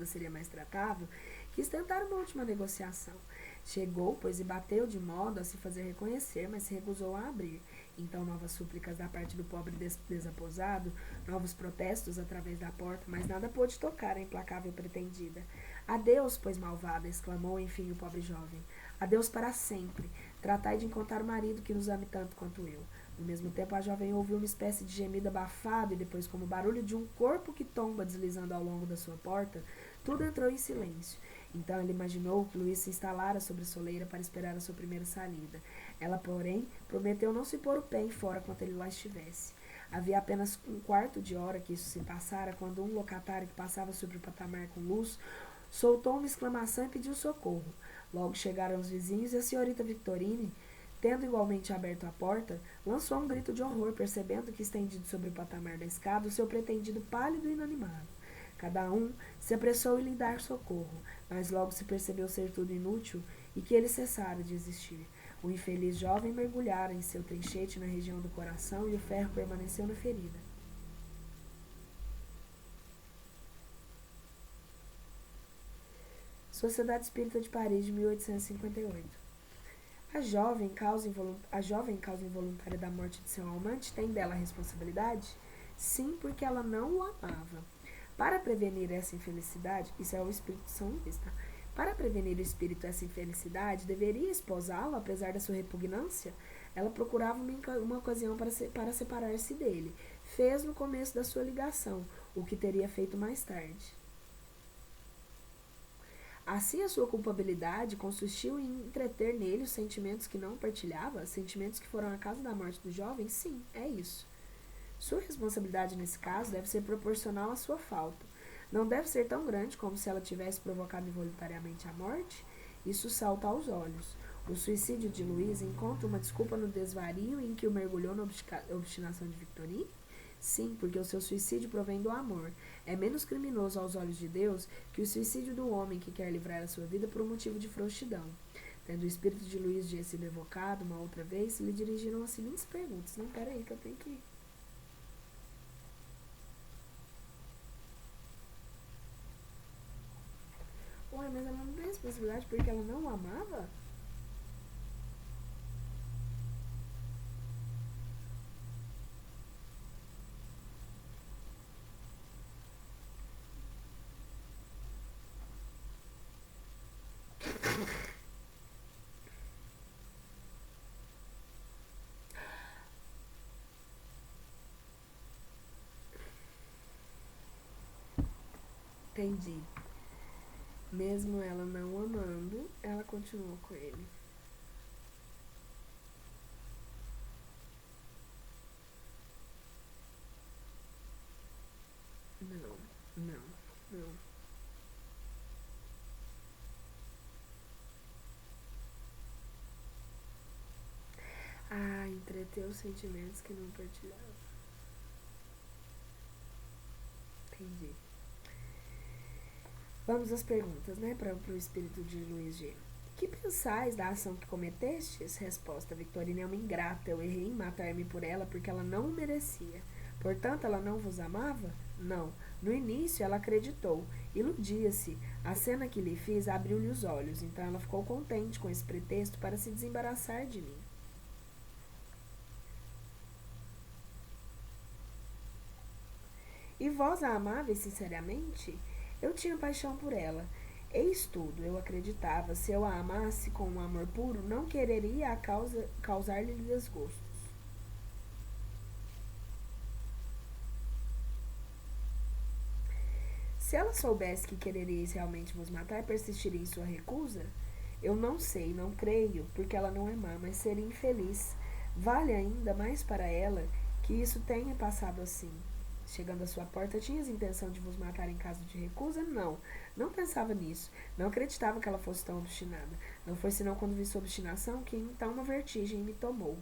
seria mais tratável, quis tentar uma última negociação. Chegou, pois, e bateu de modo a se fazer reconhecer, mas se recusou a abrir. Então, novas súplicas da parte do pobre desaposado, novos protestos através da porta, mas nada pôde tocar a implacável pretendida. Adeus, pois, malvada, exclamou enfim o pobre jovem. Adeus para sempre. Tratai de encontrar o marido que nos ame tanto quanto eu. No mesmo tempo, a jovem ouviu uma espécie de gemido abafado e depois, como o barulho de um corpo que tomba deslizando ao longo da sua porta, tudo entrou em silêncio. Então ele imaginou que Luís se instalara sobre a soleira para esperar a sua primeira saída. Ela, porém, prometeu não se pôr o pé em fora quando ele lá estivesse. Havia apenas um quarto de hora que isso se passara, quando um locatário que passava sobre o patamar com luz soltou uma exclamação e pediu socorro. Logo chegaram os vizinhos e a senhorita Victorine, tendo igualmente aberto a porta, lançou um grito de horror, percebendo que, estendido sobre o patamar da escada, o seu pretendido pálido e inanimado. Cada um se apressou em lhe dar socorro, mas logo se percebeu ser tudo inútil e que ele cessara de existir. O infeliz jovem mergulhara em seu trinchete na região do coração e o ferro permaneceu na ferida. Sociedade Espírita de Paris, de 1858. A jovem causa involuntária da morte de seu amante tem dela responsabilidade? Sim, porque ela não o amava. Para prevenir essa infelicidade, isso é o espírito de São Luís, tá? Para prevenir o espírito essa infelicidade, deveria esposá-lo, apesar da sua repugnância? Ela procurava uma ocasião para separar-se dele. Fez no começo da sua ligação, o que teria feito mais tarde. Assim, a sua culpabilidade consistiu em entreter nele os sentimentos que não partilhava, sentimentos que foram a causa da morte do jovem? Sim, é isso. Sua responsabilidade nesse caso deve ser proporcional à sua falta. Não deve ser tão grande como se ela tivesse provocado involuntariamente a morte. Isso salta aos olhos. O suicídio de Luís encontra uma desculpa no desvario em que o mergulhou na obstinação de Victorine? Sim, porque o seu suicídio provém do amor. É menos criminoso aos olhos de Deus que o suicídio do homem que quer livrar a sua vida por um motivo de frouxidão. Tendo o espírito de Luís G. sido evocado uma outra vez, lhe dirigiram as seguintes perguntas. Não, peraí, que eu tenho que... Ué, mas ela não tem responsabilidade porque ela não o amava? Entendi. Mesmo ela não amando, ela continuou com ele. Não, não, não. Ah, entreteu os sentimentos que não partilhava. Entendi. Vamos às perguntas, né, para o espírito de Luiz G. Que pensais da ação que cometestes? Resposta: Victorina é uma ingrata. Eu errei em matar-me por ela porque ela não o merecia. Portanto, ela não vos amava? Não. No início, ela acreditou. Iludia-se. A cena que lhe fiz abriu-lhe os olhos. Então, ela ficou contente com esse pretexto para se desembaraçar de mim. E vós a amáveis sinceramente? Eu tinha paixão por ela. Eis tudo, eu acreditava, se eu a amasse com um amor puro, não quereria a causar-lhe desgostos. Se ela soubesse que quereríeis realmente vos matar, persistiria em sua recusa? Eu não sei, não creio, porque ela não é má, mas seria infeliz. Vale ainda mais para ela que isso tenha passado assim. Chegando à sua porta, tinhas intenção de vos matar em caso de recusa? Não, não pensava nisso. Não acreditava que ela fosse tão obstinada. Não foi senão quando vi sua obstinação que então uma vertigem me tomou.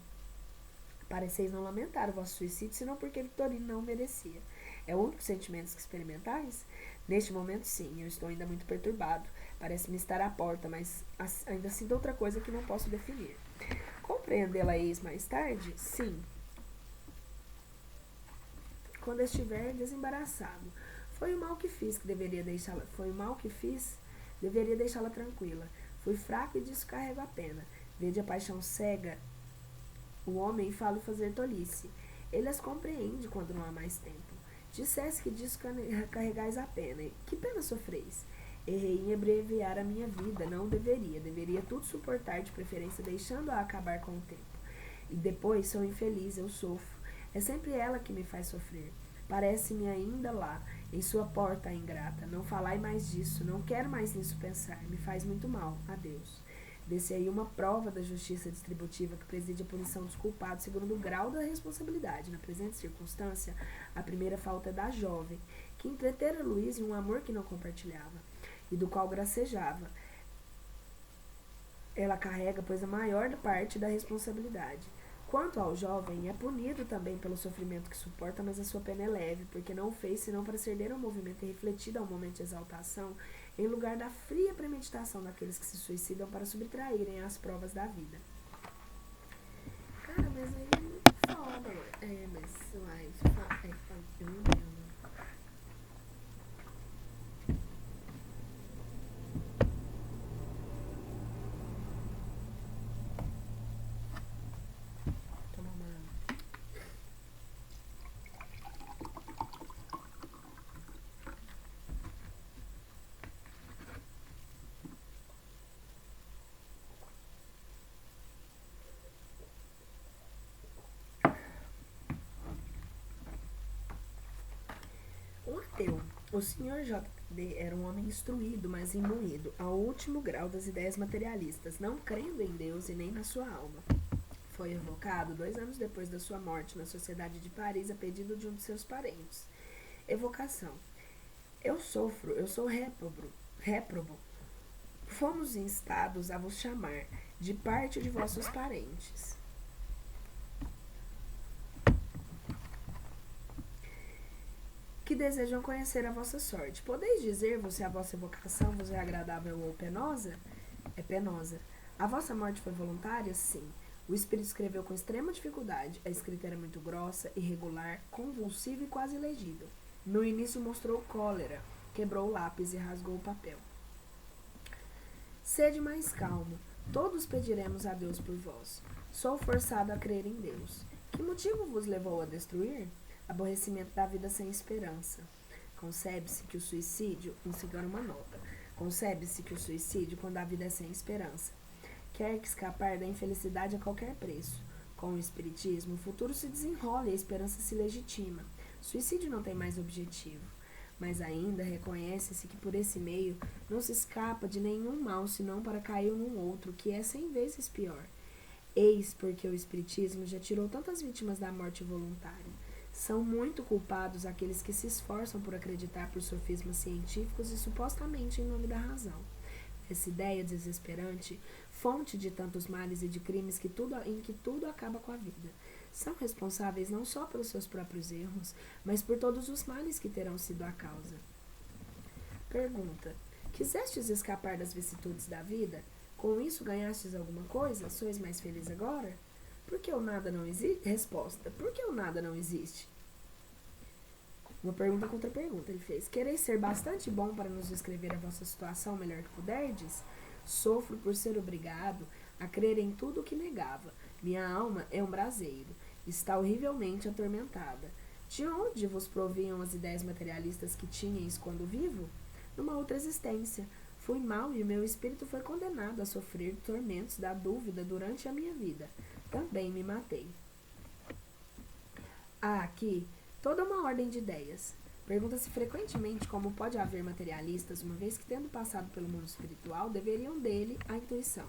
Pareceis não lamentar o vosso suicídio, senão porque Victorino não o merecia. É o único sentimento que experimentais? Neste momento, sim, eu estou ainda muito perturbado. Parece-me estar à porta, mas ainda sinto outra coisa que não posso definir. Compreendê-la-eis mais tarde? Sim, quando estiver desembaraçado. Foi o mal que fiz que deveria deixá-la. Foi o mal que fiz, deveria deixá-la tranquila. Fui fraco e disso carrego a pena. Vede a paixão cega. O homem fala fazer tolice. Ele as compreende quando não há mais tempo. Dissesse que disso carregais a pena. Que pena sofreis? Errei em abreviar a minha vida. Não deveria. Deveria tudo suportar, de preferência deixando-a acabar com o tempo. E depois sou infeliz, eu sofro. É sempre ela que me faz sofrer. Parece-me ainda lá, em sua porta, a ingrata. Não falai mais disso, não quero mais nisso pensar. Me faz muito mal. Adeus. Desse aí uma prova da justiça distributiva que preside a punição dos culpados segundo o grau da responsabilidade. Na presente circunstância, a primeira falta é da jovem, que entretera Luiz em um amor que não compartilhava, e do qual gracejava. Ela carrega, pois, a maior parte da responsabilidade. Quanto ao jovem, é punido também pelo sofrimento que suporta, mas a sua pena é leve, porque não o fez senão para ceder ao movimento e refletido ao momento de exaltação, em lugar da fria premeditação daqueles que se suicidam para subtraírem as provas da vida. Cara, mas aí é muito foda, ué. É, mas uai, eu não entendo. Toma uma. Um ateu. O Sr. J.D. era um homem instruído, mas imbuído ao último grau das ideias materialistas, não crendo em Deus e nem na sua alma. Foi evocado 2 anos depois da sua morte na Sociedade de Paris a pedido de um de seus parentes. Evocação. Eu sofro, eu sou réprobo. Fomos instados a vos chamar, de parte de vossos parentes, que desejam conhecer a vossa sorte. Podeis dizer-vos se a vossa evocação vos é agradável ou penosa? É penosa. A vossa morte foi voluntária? Sim. O espírito escreveu com extrema dificuldade. A escrita era muito grossa, irregular, convulsiva e quase ilegível. No início mostrou cólera, quebrou o lápis e rasgou o papel. Sede mais calmo. Todos pediremos a Deus por vós. Sou forçado a crer em Deus. Que motivo vos levou a destruir? Aborrecimento da vida sem esperança. Concebe-se que o suicídio, agora uma nota, concebe-se que o suicídio, quando a vida é sem esperança, quer que escapar da infelicidade a qualquer preço. Com o espiritismo, o futuro se desenrola e a esperança se legitima. O suicídio não tem mais objetivo. Mas ainda reconhece-se que por esse meio não se escapa de nenhum mal, senão para cair num outro, que é 100 vezes pior. Eis porque o Espiritismo já tirou tantas vítimas da morte voluntária. São muito culpados aqueles que se esforçam por acreditar por sofismas científicos e supostamente em nome da razão. Essa ideia desesperante, fonte de tantos males e de crimes em que tudo acaba com a vida, são responsáveis não só pelos seus próprios erros, mas por todos os males que terão sido a causa. Pergunta: quisestes escapar das vicissitudes da vida? Com isso ganhastes alguma coisa? Sois mais feliz agora? Por que o nada não existe? Resposta: por que o nada não existe? Uma pergunta contra pergunta ele fez. Quereis ser bastante bom para nos descrever a vossa situação melhor que puderdes? Sofro por ser obrigado a crer em tudo o que negava. Minha alma é um braseiro. Está horrivelmente atormentada. De onde vos provinham as ideias materialistas que tinhais quando vivo? Numa outra existência. Fui mau e o meu espírito foi condenado a sofrer tormentos da dúvida durante a minha vida. Também me matei. Há aqui toda uma ordem de ideias. Pergunta-se frequentemente como pode haver materialistas, uma vez que, tendo passado pelo mundo espiritual, deveriam ter dele a intuição.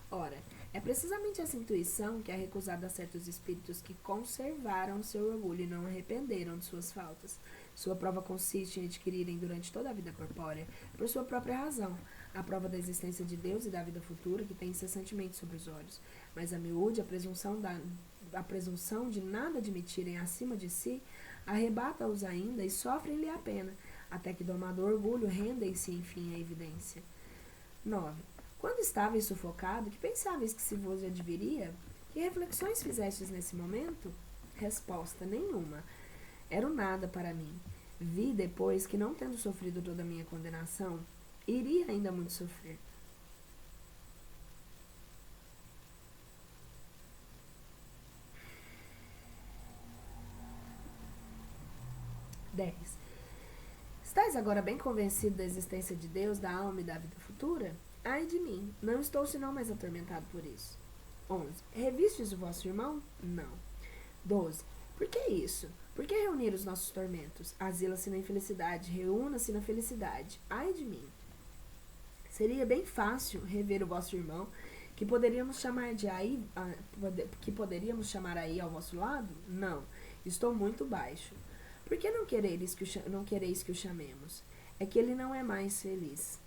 Ora, é precisamente essa intuição que é recusada a certos espíritos que conservaram seu orgulho e não arrependeram de suas faltas. Sua prova consiste em adquirirem durante toda a vida corpórea, por sua própria razão, a prova da existência de Deus e da vida futura que tem incessantemente sobre os olhos. Mas a miúde, a presunção de nada admitirem acima de si, arrebata-os ainda e sofrem-lhe a pena, até que domado o orgulho rendem-se enfim à evidência. 9. Quando estáveis sufocado, que pensáveis que se vos adviria? Que reflexões fizestes nesse momento? Resposta: nenhuma. Era o nada para mim. Vi depois que, não tendo sofrido toda a minha condenação, iria ainda muito sofrer. Estais agora bem convencido da existência de Deus, da alma e da vida futura? Ai de mim, não estou senão mais atormentado por isso. 11. Revistes o vosso irmão? Não. 12. Por que isso? Por que reunir os nossos tormentos? Asila-se na infelicidade, reúna-se na felicidade. Ai de mim. Seria bem fácil rever o vosso irmão, que poderíamos chamar aí ao vosso lado? Não. Estou muito baixo. Por que não quereis que o chamemos? É que ele não é mais feliz.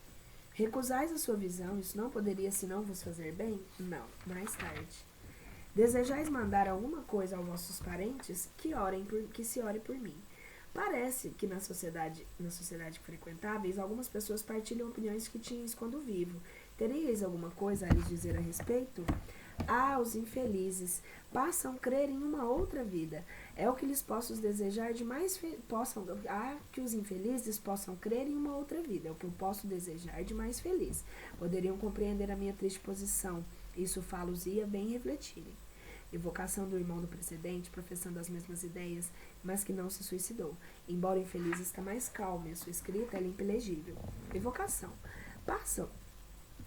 Recusais a sua visão, isso não poderia senão vos fazer bem? Não, mais tarde. Desejais mandar alguma coisa aos vossos parentes? Que se ore por mim. Parece que na sociedade que frequentáveis, algumas pessoas partilham opiniões que tinhais quando vivo. Teríeis alguma coisa a lhes dizer a respeito? Os infelizes passam a crer em uma outra vida. É o que lhes posso desejar de mais que os infelizes possam crer em uma outra vida. É o que eu posso desejar de mais feliz. Poderiam compreender a minha triste posição. Isso fá-los-ia bem refletirem. Evocação do irmão do precedente, professando as mesmas ideias, mas que não se suicidou. Embora infeliz, está mais calmo e a sua escrita é limpa e legível. Evocação. Passam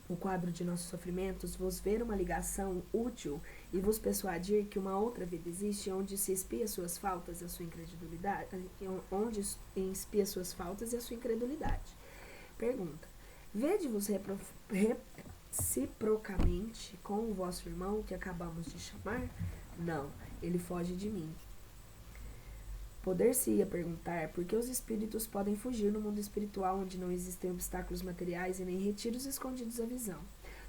o quadro de nossos sofrimentos, vos ver uma ligação útil e vos persuadir que uma outra vida existe onde se expia suas faltas e a sua incredulidade. Pergunta: vede-vos reciprocamente com o vosso irmão que acabamos de chamar? Não, ele foge de mim. Poder-se-ia perguntar por que os espíritos podem fugir no mundo espiritual onde não existem obstáculos materiais e nem retiros escondidos à visão.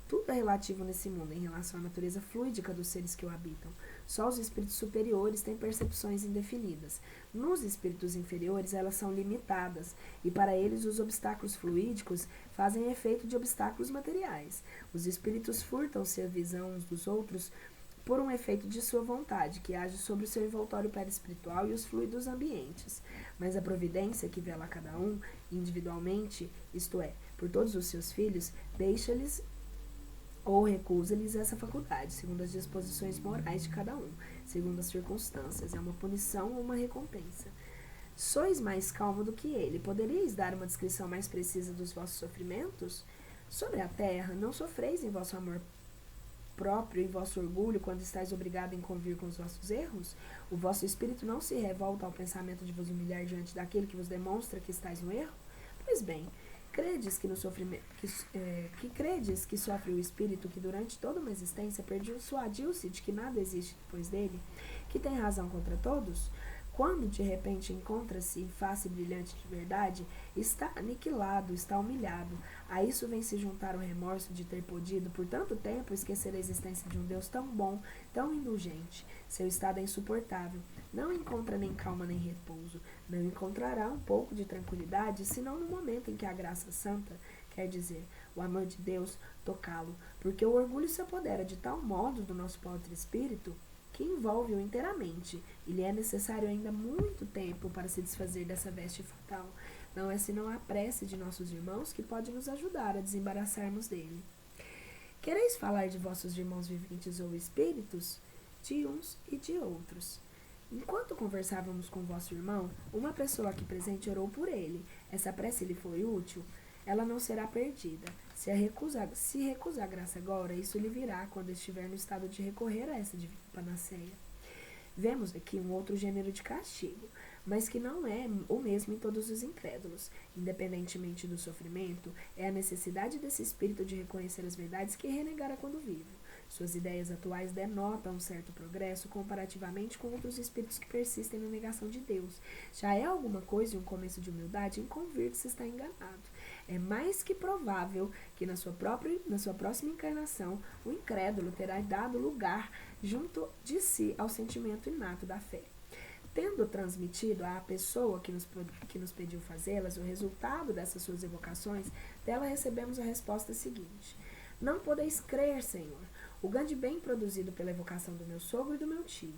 Tudo é relativo nesse mundo em relação à natureza fluídica dos seres que o habitam. Só os espíritos superiores têm percepções indefinidas. Nos espíritos inferiores, elas são limitadas, e para eles os obstáculos fluídicos fazem efeito de obstáculos materiais. Os espíritos furtam-se a visão uns dos outros por um efeito de sua vontade, que age sobre o seu envoltório perispiritual e os fluidos ambientes. Mas a providência, que vela a cada um individualmente, isto é, por todos os seus filhos, deixa-lhes ou recusa-lhes essa faculdade, segundo as disposições morais de cada um, segundo as circunstâncias. É uma punição ou uma recompensa. Sois mais calmo do que ele. Poderíeis dar uma descrição mais precisa dos vossos sofrimentos? Sobre a terra, não sofreis em vosso amor próprio em vosso orgulho quando estáis obrigado em convir com os vossos erros? O vosso espírito não se revolta ao pensamento de vos humilhar diante daquele que vos demonstra que estáis no erro? Pois bem, credes que no sofrimento que credes que sofre o espírito que durante toda uma existência persuadiu-se de que nada existe depois dele, que tem razão contra todos? Quando de repente encontra-se em face brilhante de verdade, está aniquilado, está humilhado. A isso vem se juntar o remorso de ter podido, por tanto tempo, esquecer a existência de um Deus tão bom, tão indulgente. Seu estado é insuportável. Não encontra nem calma nem repouso. Não encontrará um pouco de tranquilidade, senão no momento em que a graça santa, quer dizer, o amor de Deus, tocá-lo, porque o orgulho se apodera de tal modo do nosso pobre espírito que envolve-o inteiramente, e lhe é necessário ainda muito tempo para se desfazer dessa veste fatal. Não é senão a prece de nossos irmãos que pode nos ajudar a desembaraçarmos dele. Quereis falar de vossos irmãos viventes ou espíritos? De uns e de outros. Enquanto conversávamos com vosso irmão, uma pessoa aqui presente orou por ele. Essa prece lhe foi útil? Ela não será perdida. Se recusa a graça agora, isso lhe virá quando estiver no estado de recorrer a essa divina panaceia. Vemos aqui um outro gênero de castigo, mas que não é o mesmo em todos os incrédulos. Independentemente do sofrimento, é a necessidade desse espírito de reconhecer as verdades que renegara quando vivo. Suas ideias atuais denotam um certo progresso comparativamente com outros espíritos que persistem na negação de Deus. Já é alguma coisa e um começo de humildade em convir que se está enganado. É mais que provável que na sua próxima encarnação o incrédulo terá dado lugar junto de si ao sentimento inato da fé. Tendo transmitido à pessoa que nos pediu fazê-las o resultado dessas suas evocações, dela recebemos a resposta seguinte: não podeis crer, Senhor, o grande bem produzido pela evocação do meu sogro e do meu tio.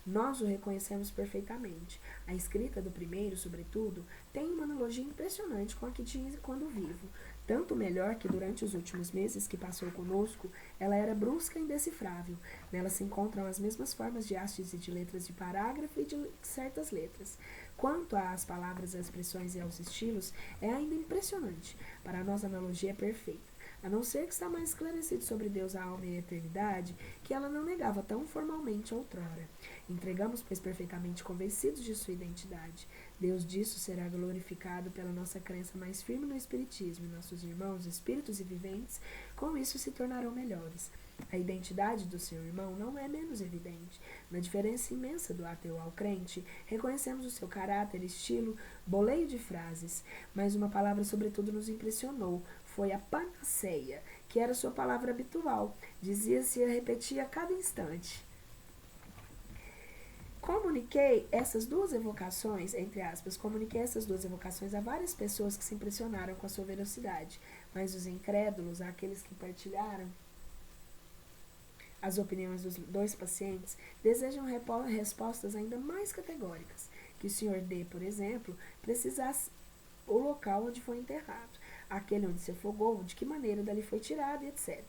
Nós o reconhecemos perfeitamente. A escrita do primeiro, sobretudo, tem uma analogia impressionante com a que tinha quando vivo. Tanto melhor que durante os últimos meses que passou conosco, ela era brusca e indecifrável. Nela se encontram as mesmas formas de hastes e de letras de parágrafo e de certas letras. Quanto às palavras, às expressões e aos estilos, é ainda impressionante. Para nós a analogia é perfeita. A não ser que está mais esclarecido sobre Deus, a alma e a eternidade, que ela não negava tão formalmente outrora. Entregamos, pois, perfeitamente convencidos de sua identidade. Deus disso será glorificado pela nossa crença mais firme no Espiritismo, e nossos irmãos, espíritos e viventes, com isso se tornarão melhores. A identidade do seu irmão não é menos evidente. Na diferença imensa do ateu ao crente, reconhecemos o seu caráter, estilo, boleio de frases, mas uma palavra sobretudo nos impressionou. Foi a panaceia, que era sua palavra habitual. Dizia-se e a repetia a cada instante. Comuniquei essas duas evocações a várias pessoas que se impressionaram com a sua velocidade, mas os incrédulos, aqueles que partilharam as opiniões dos dois pacientes, desejam respostas ainda mais categóricas, que o senhor dê, por exemplo, precisasse o local onde foi enterrado, aquele onde se afogou, de que maneira dali foi tirado, etc.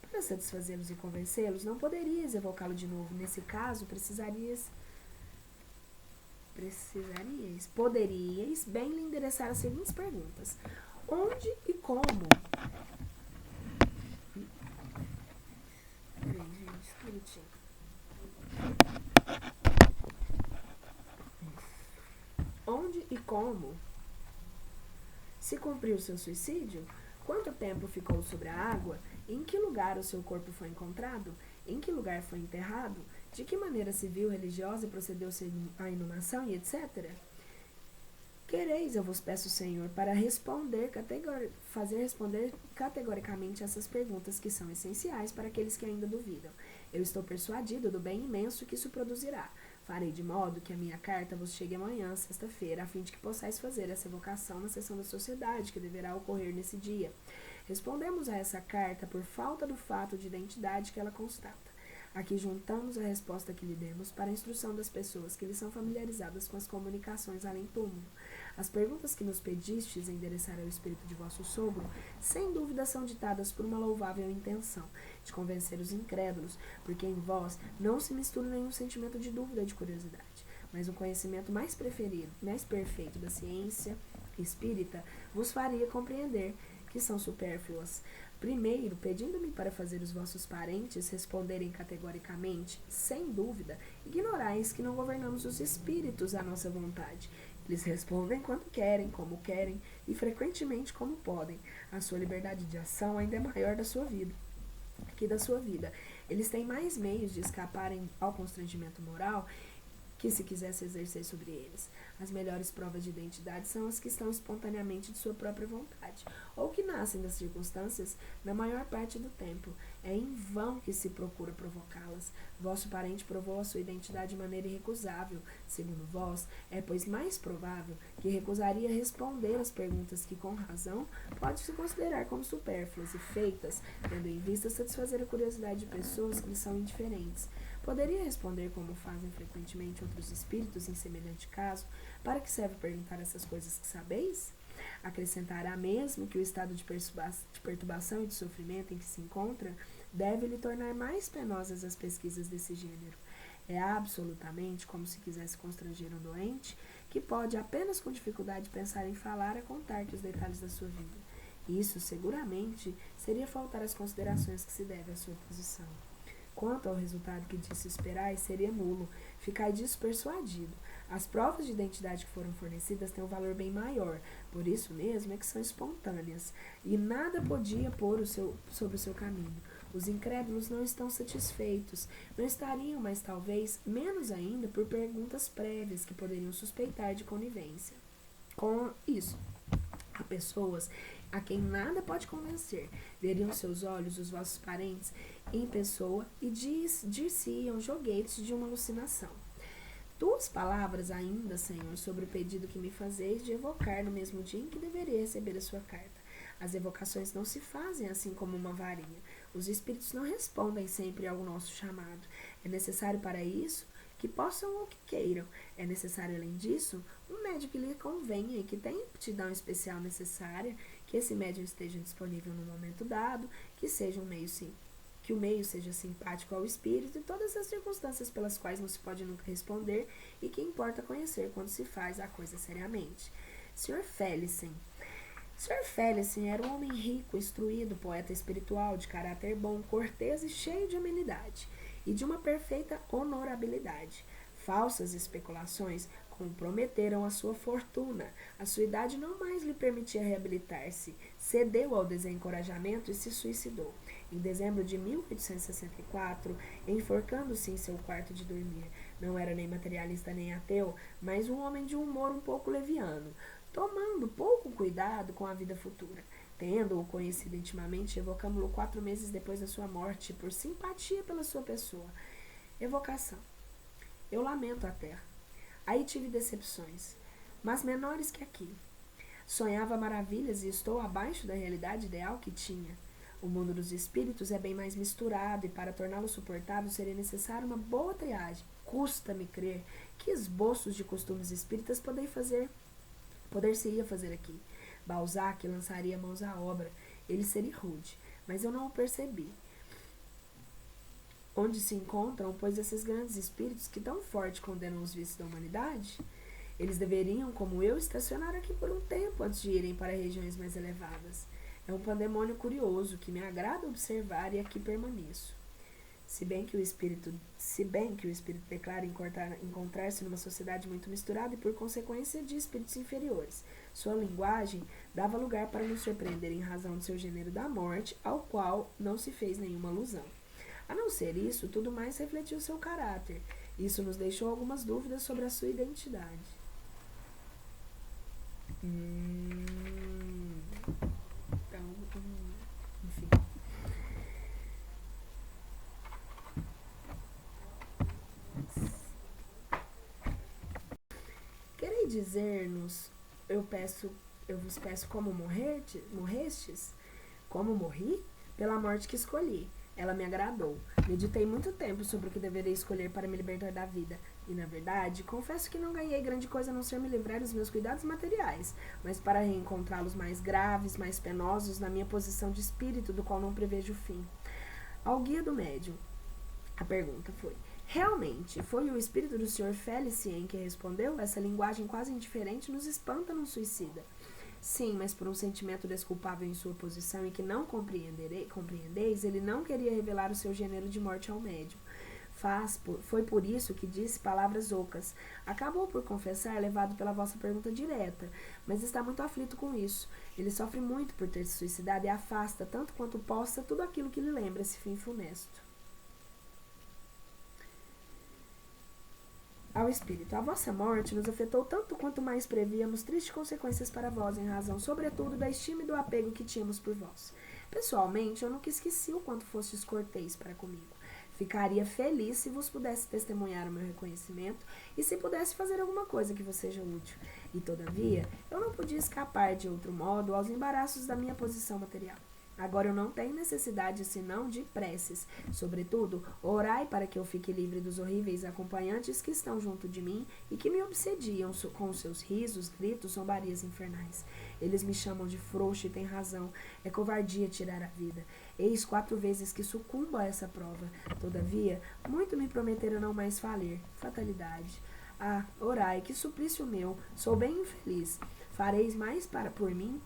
Para satisfazê-los e convencê-los, não poderias evocá-lo de novo. Nesse caso, poderíeis bem lhe endereçar as seguintes perguntas: onde e como? Peraí, gente, um minutinho. Onde e como se cumpriu seu suicídio? Quanto tempo ficou sobre a água? Em que lugar o seu corpo foi encontrado? Em que lugar foi enterrado? De que maneira civil, religiosa procedeu-se a inumação e etc.? Quereis, eu vos peço, Senhor, para fazer responder categoricamente essas perguntas que são essenciais para aqueles que ainda duvidam. Eu estou persuadido do bem imenso que isso produzirá. Farei de modo que a minha carta vos chegue amanhã, sexta-feira, a fim de que possais fazer essa evocação na sessão da sociedade que deverá ocorrer nesse dia. Respondemos a essa carta por falta do fato de identidade que ela constata. Aqui juntamos a resposta que lhe demos para a instrução das pessoas que lhe são familiarizadas com as comunicações além túmulo. As perguntas que nos pedistes endereçar ao espírito de vosso sogro, sem dúvida são ditadas por uma louvável intenção, de convencer os incrédulos, porque em vós não se mistura nenhum sentimento de dúvida e de curiosidade, mas um conhecimento mais perfeito da ciência espírita vos faria compreender que são supérfluas. Primeiro, pedindo-me para fazer os vossos parentes responderem categoricamente, sem dúvida, ignorais que não governamos os espíritos à nossa vontade. Eles respondem quando querem, como querem e frequentemente como podem. A sua liberdade de ação ainda é maior da sua vida que da sua vida. Eles têm mais meios de escaparem ao constrangimento moral que se quisesse exercer sobre eles. As melhores provas de identidade são as que estão espontaneamente de sua própria vontade, ou que nascem das circunstâncias na maior parte do tempo. É em vão que se procura provocá-las. Vosso parente provou a sua identidade de maneira irrecusável. Segundo vós, é, pois, mais provável que recusaria responder às perguntas que, com razão, pode-se considerar como supérfluas e feitas, tendo em vista satisfazer a curiosidade de pessoas que lhe são indiferentes. Poderia responder como fazem frequentemente outros espíritos em semelhante caso, para que serve perguntar essas coisas que sabeis? Acrescentará mesmo que o estado de perturbação e de sofrimento em que se encontra deve lhe tornar mais penosas as pesquisas desse gênero. É absolutamente como se quisesse constranger um doente que pode apenas com dificuldade pensar em falar a contar-te os detalhes da sua vida. Isso, seguramente, seria faltar às considerações que se deve à sua posição. Quanto ao resultado que disse esperais, seria nulo. Ficai disso persuadido. As provas de identidade que foram fornecidas têm um valor bem maior, por isso mesmo é que são espontâneas, e nada podia pôr sobre o seu caminho. Os incrédulos não estão satisfeitos, não estariam, mas talvez, menos ainda, por perguntas prévias que poderiam suspeitar de conivência. Com isso, há pessoas a quem nada pode convencer, veriam seus olhos os vossos parentes em pessoa e dir-se-iam joguetes de uma alucinação. 2 palavras ainda, Senhor, sobre o pedido que me fazeis de evocar no mesmo dia em que deveria receber a sua carta. As evocações não se fazem assim como uma varinha. Os espíritos não respondem sempre ao nosso chamado. É necessário para isso que possam ou que queiram. É necessário, além disso, um médium que lhe convenha e que tenha aptidão especial necessária, que esse médium esteja disponível no momento dado, que o meio seja simpático ao espírito e todas as circunstâncias pelas quais não se pode nunca responder e que importa conhecer quando se faz a coisa seriamente. Sr. Felicen era um homem rico, instruído, poeta espiritual, de caráter bom, cortês e cheio de amenidade, e de uma perfeita honorabilidade. Falsas especulações comprometeram a sua fortuna. A sua idade não mais lhe permitia reabilitar-se. Cedeu ao desencorajamento e se suicidou. Em dezembro de 1864, enforcando-se em seu quarto de dormir. Não era nem materialista nem ateu, mas um homem de humor um pouco leviano, tomando pouco cuidado com a vida futura. Tendo-o conhecido intimamente, evocamo-lo 4 meses depois da sua morte, por simpatia pela sua pessoa. Evocação. Eu lamento a terra. Aí tive decepções, mas menores que aqui. Sonhava maravilhas e estou abaixo da realidade ideal que tinha. O mundo dos espíritos é bem mais misturado e para torná-lo suportável seria necessário uma boa triagem. Custa-me crer que esboços de costumes espíritas poder-se-ia fazer aqui. Balzac lançaria mãos à obra. Ele seria rude, mas eu não o percebi. Onde se encontram, pois, esses grandes espíritos que tão forte condenam os vícios da humanidade? Eles deveriam, como eu, estacionar aqui por um tempo antes de irem para regiões mais elevadas. É um pandemônio curioso que me agrada observar e aqui permaneço. Se bem que o espírito declara encontrar-se numa sociedade muito misturada e, por consequência, de espíritos inferiores. Sua linguagem dava lugar para nos surpreender em razão de seu gênero da morte, ao qual não se fez nenhuma alusão. A não ser isso, tudo mais refletiu seu caráter. Isso nos deixou algumas dúvidas sobre a sua identidade. Então, enfim. Querei dizer-nos, eu vos peço como morrestes? Como morri? Pela morte que escolhi. Ela me agradou. Meditei muito tempo sobre o que deveria escolher para me libertar da vida. E, na verdade, confesso que não ganhei grande coisa a não ser me livrar dos meus cuidados materiais, mas para reencontrá-los mais graves, mais penosos, na minha posição de espírito, do qual não prevejo o fim. Ao guia do médium, a pergunta foi: realmente, foi o espírito do Sr. Felicien que respondeu? Essa linguagem quase indiferente nos espanta num suicida. Sim, mas por um sentimento desculpável em sua posição e que não compreendeis, ele não queria revelar o seu gênero de morte ao médium. Foi por isso que disse palavras ocas. Acabou por confessar, levado pela vossa pergunta direta, mas está muito aflito com isso. Ele sofre muito por ter se suicidado e afasta, tanto quanto possa, tudo aquilo que lhe lembra esse fim funesto. Ao espírito, a vossa morte nos afetou tanto quanto mais prevíamos tristes consequências para vós, em razão, sobretudo, da estima e do apego que tínhamos por vós. Pessoalmente, eu nunca esqueci o quanto fostes cortês para comigo. Ficaria feliz se vos pudesse testemunhar o meu reconhecimento e se pudesse fazer alguma coisa que vos seja útil. E, todavia, eu não podia escapar de outro modo aos embaraços da minha posição material. Agora eu não tenho necessidade senão de preces. Sobretudo, orai para que eu fique livre dos horríveis acompanhantes que estão junto de mim e que me obsediam com seus risos, gritos, zombarias infernais. Eles me chamam de frouxo e têm razão. É covardia tirar a vida. Eis 4 vezes que sucumbo a essa prova. Todavia, muito me prometeram não mais falir. Fatalidade. Ah, orai, que suplício meu. Sou bem infeliz. Fareis mais por mim?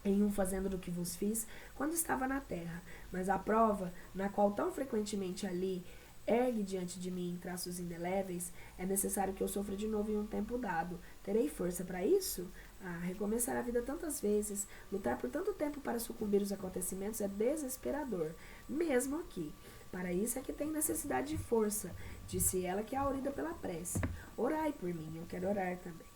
Em um fazendo do que vos fiz, quando estava na terra, mas a prova, na qual tão frequentemente ali ergue diante de mim traços indeléveis, é necessário que eu sofra de novo em um tempo dado. Terei força para isso? Ah, recomeçar a vida tantas vezes, lutar por tanto tempo para sucumbir aos acontecimentos é desesperador, mesmo aqui. Para isso é que tem necessidade de força, disse ela, que é aurida pela prece. Orai por mim, eu quero orar também.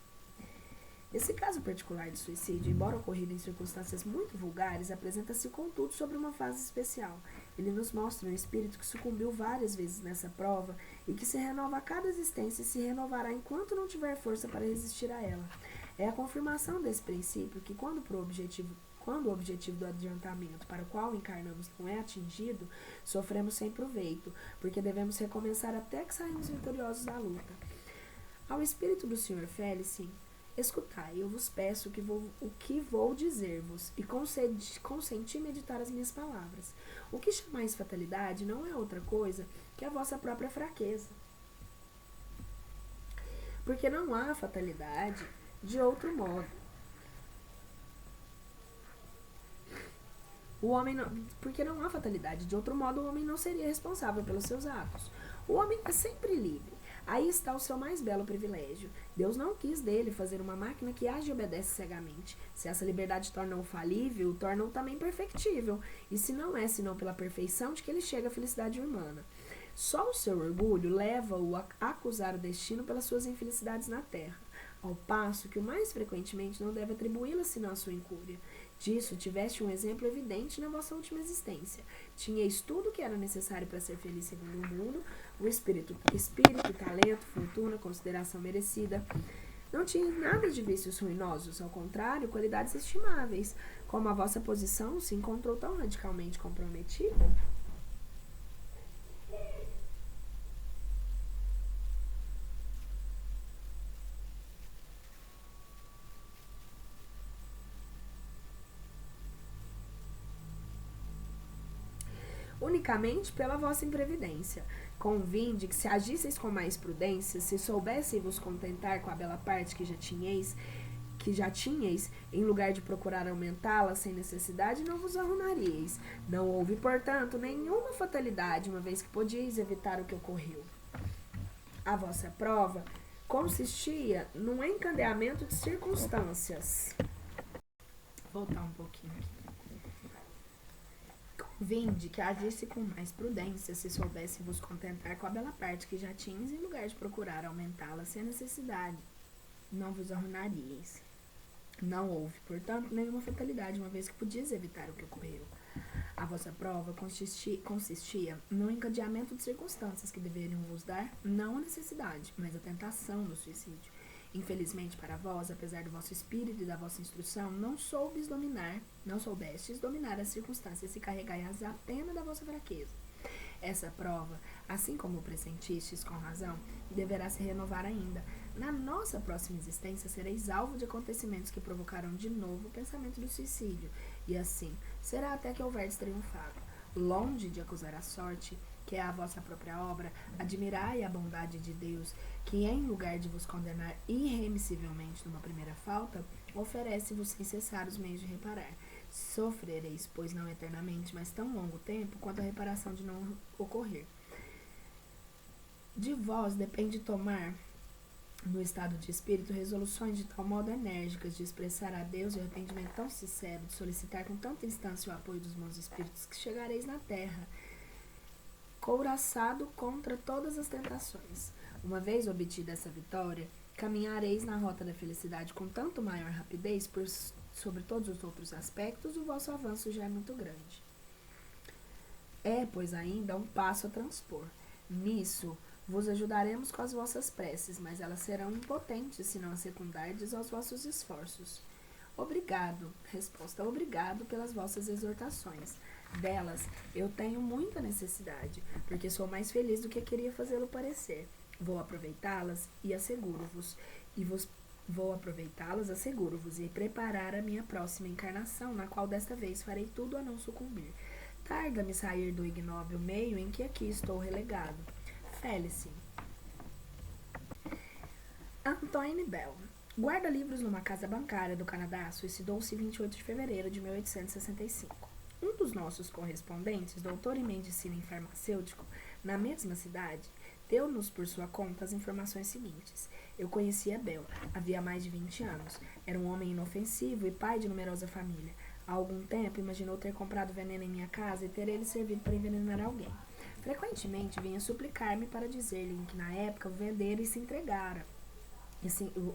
Esse caso particular de suicídio, embora ocorrido em circunstâncias muito vulgares, apresenta-se contudo sobre uma fase especial. Ele nos mostra um espírito que sucumbiu várias vezes nessa prova e que se renova a cada existência e se renovará enquanto não tiver força para resistir a ela. É a confirmação desse princípio que, quando o objetivo do adiantamento para o qual encarnamos não é atingido, sofremos sem proveito, porque devemos recomeçar até que saímos vitoriosos da luta. Ao espírito do Sr. Félix, escutai, eu vos peço o que vou dizer-vos, e consenti meditar as minhas palavras. O que chamais fatalidade não é outra coisa que a vossa própria fraqueza. Porque não há fatalidade de outro modo. Porque não há fatalidade de outro modo, o homem não seria responsável pelos seus atos. O homem é sempre livre. Aí está o seu mais belo privilégio. Deus não quis dele fazer uma máquina que age e obedece cegamente. Se essa liberdade torna-o falível, torna-o também perfectível. E se não é senão pela perfeição de que ele chega à felicidade humana. Só o seu orgulho leva-o a acusar o destino pelas suas infelicidades na terra, ao passo que o mais frequentemente não deve atribuí-la senão à sua incúria. Disso tiveste um exemplo evidente na vossa última existência. Tinhais tudo o que era necessário para ser feliz segundo o mundo, o espírito, talento, fortuna, consideração merecida. Não tinhais nada de vícios ruinosos, ao contrário, qualidades estimáveis. Como a vossa posição se encontrou tão radicalmente comprometida, unicamente pela vossa imprevidência. Convinde que se agisseis com mais prudência, se soubesseis vos contentar com a bela parte que já tinhais, em lugar de procurar aumentá-la sem necessidade, não vos arruinaríeis. Não houve, portanto, nenhuma fatalidade, uma vez que podíeis evitar o que ocorreu. A vossa prova consistia num encadeamento de circunstâncias. Vou voltar um pouquinho aqui. Vinde que agisse com mais prudência, se soubesse vos contentar com a bela parte que já tinhas, em lugar de procurar aumentá-la sem necessidade, não vos arruinaríeis. Não houve, portanto, nenhuma fatalidade, uma vez que podias evitar o que ocorreu. A vossa prova consistia no encadeamento de circunstâncias que deveriam vos dar, não a necessidade, mas a tentação do suicídio. Infelizmente para vós, apesar do vosso espírito e da vossa instrução, não soubestes dominar as circunstâncias e carregai-as a pena da vossa fraqueza. Essa prova, assim como o pressentistes com razão, deverá se renovar ainda. Na nossa próxima existência, sereis alvo de acontecimentos que provocarão de novo o pensamento do suicídio, e assim será até que houverdes triunfado. Longe de acusar a sorte, que é a vossa própria obra, admirai a bondade de Deus, que em lugar de vos condenar irremissivelmente numa primeira falta, oferece-vos sem cessar os meios de reparar. Sofrereis, pois não eternamente, mas tão longo tempo, quanto a reparação de não ocorrer. De vós depende tomar, no estado de espírito, resoluções de tal modo enérgicas de expressar a Deus o arrependimento tão sincero, de solicitar com tanta instância o apoio dos bons espíritos, que chegareis na terra, couraçado contra todas as tentações. Uma vez obtida essa vitória, caminhareis na rota da felicidade com tanto maior rapidez, por sobre todos os outros aspectos, o vosso avanço já é muito grande. É, pois, ainda um passo a transpor. Nisso, vos ajudaremos com as vossas preces, mas elas serão impotentes se não secundardes aos vossos esforços. Obrigado, resposta, obrigado pelas vossas exortações. Delas eu tenho muita necessidade, porque sou mais feliz do que queria fazê-lo parecer. Vou aproveitá-las e asseguro-vos, e preparar a minha próxima encarnação, na qual desta vez farei tudo a não sucumbir. Tarda-me sair do ignóbil meio em que aqui estou relegado. Félice. Antoine Bell. Guarda-livros numa casa bancária do Canadá, suicidou-se 28 de fevereiro de 1865. Um dos nossos correspondentes, doutor em medicina e farmacêutico, na mesma cidade, deu-nos por sua conta as informações seguintes. Eu conhecia Bell, havia mais de 20 anos. Era um homem inofensivo e pai de numerosa família. Há algum tempo imaginou ter comprado veneno em minha casa e ter ele servido para envenenar alguém. Frequentemente vinha suplicar-me para dizer-lhe que na época o vendera e se entregara.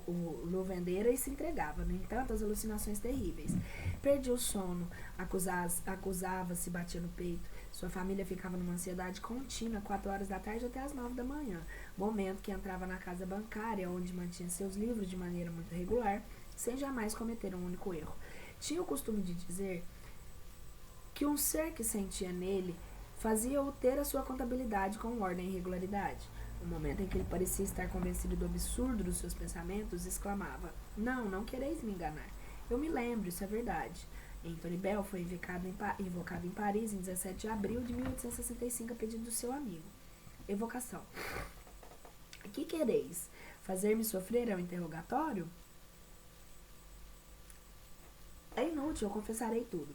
O vendera e se entregava, no entanto, as alucinações terríveis. Perdia o sono, acusava-se, batia no peito. Sua família ficava numa ansiedade contínua, 4 horas da tarde até as 9 da manhã, momento que entrava na casa bancária, onde mantinha seus livros de maneira muito regular, sem jamais cometer um único erro. Tinha o costume de dizer que um ser que sentia nele fazia-o ter a sua contabilidade com ordem e regularidade. No momento em que ele parecia estar convencido do absurdo dos seus pensamentos, exclamava: não quereis me enganar. Eu me lembro, isso é verdade. Anthony Bell foi invocado em Paris em 17 de abril de 1865 a pedido do seu amigo. Evocação. Que quereis? Fazer-me sofrer ao interrogatório? É inútil, eu confessarei tudo.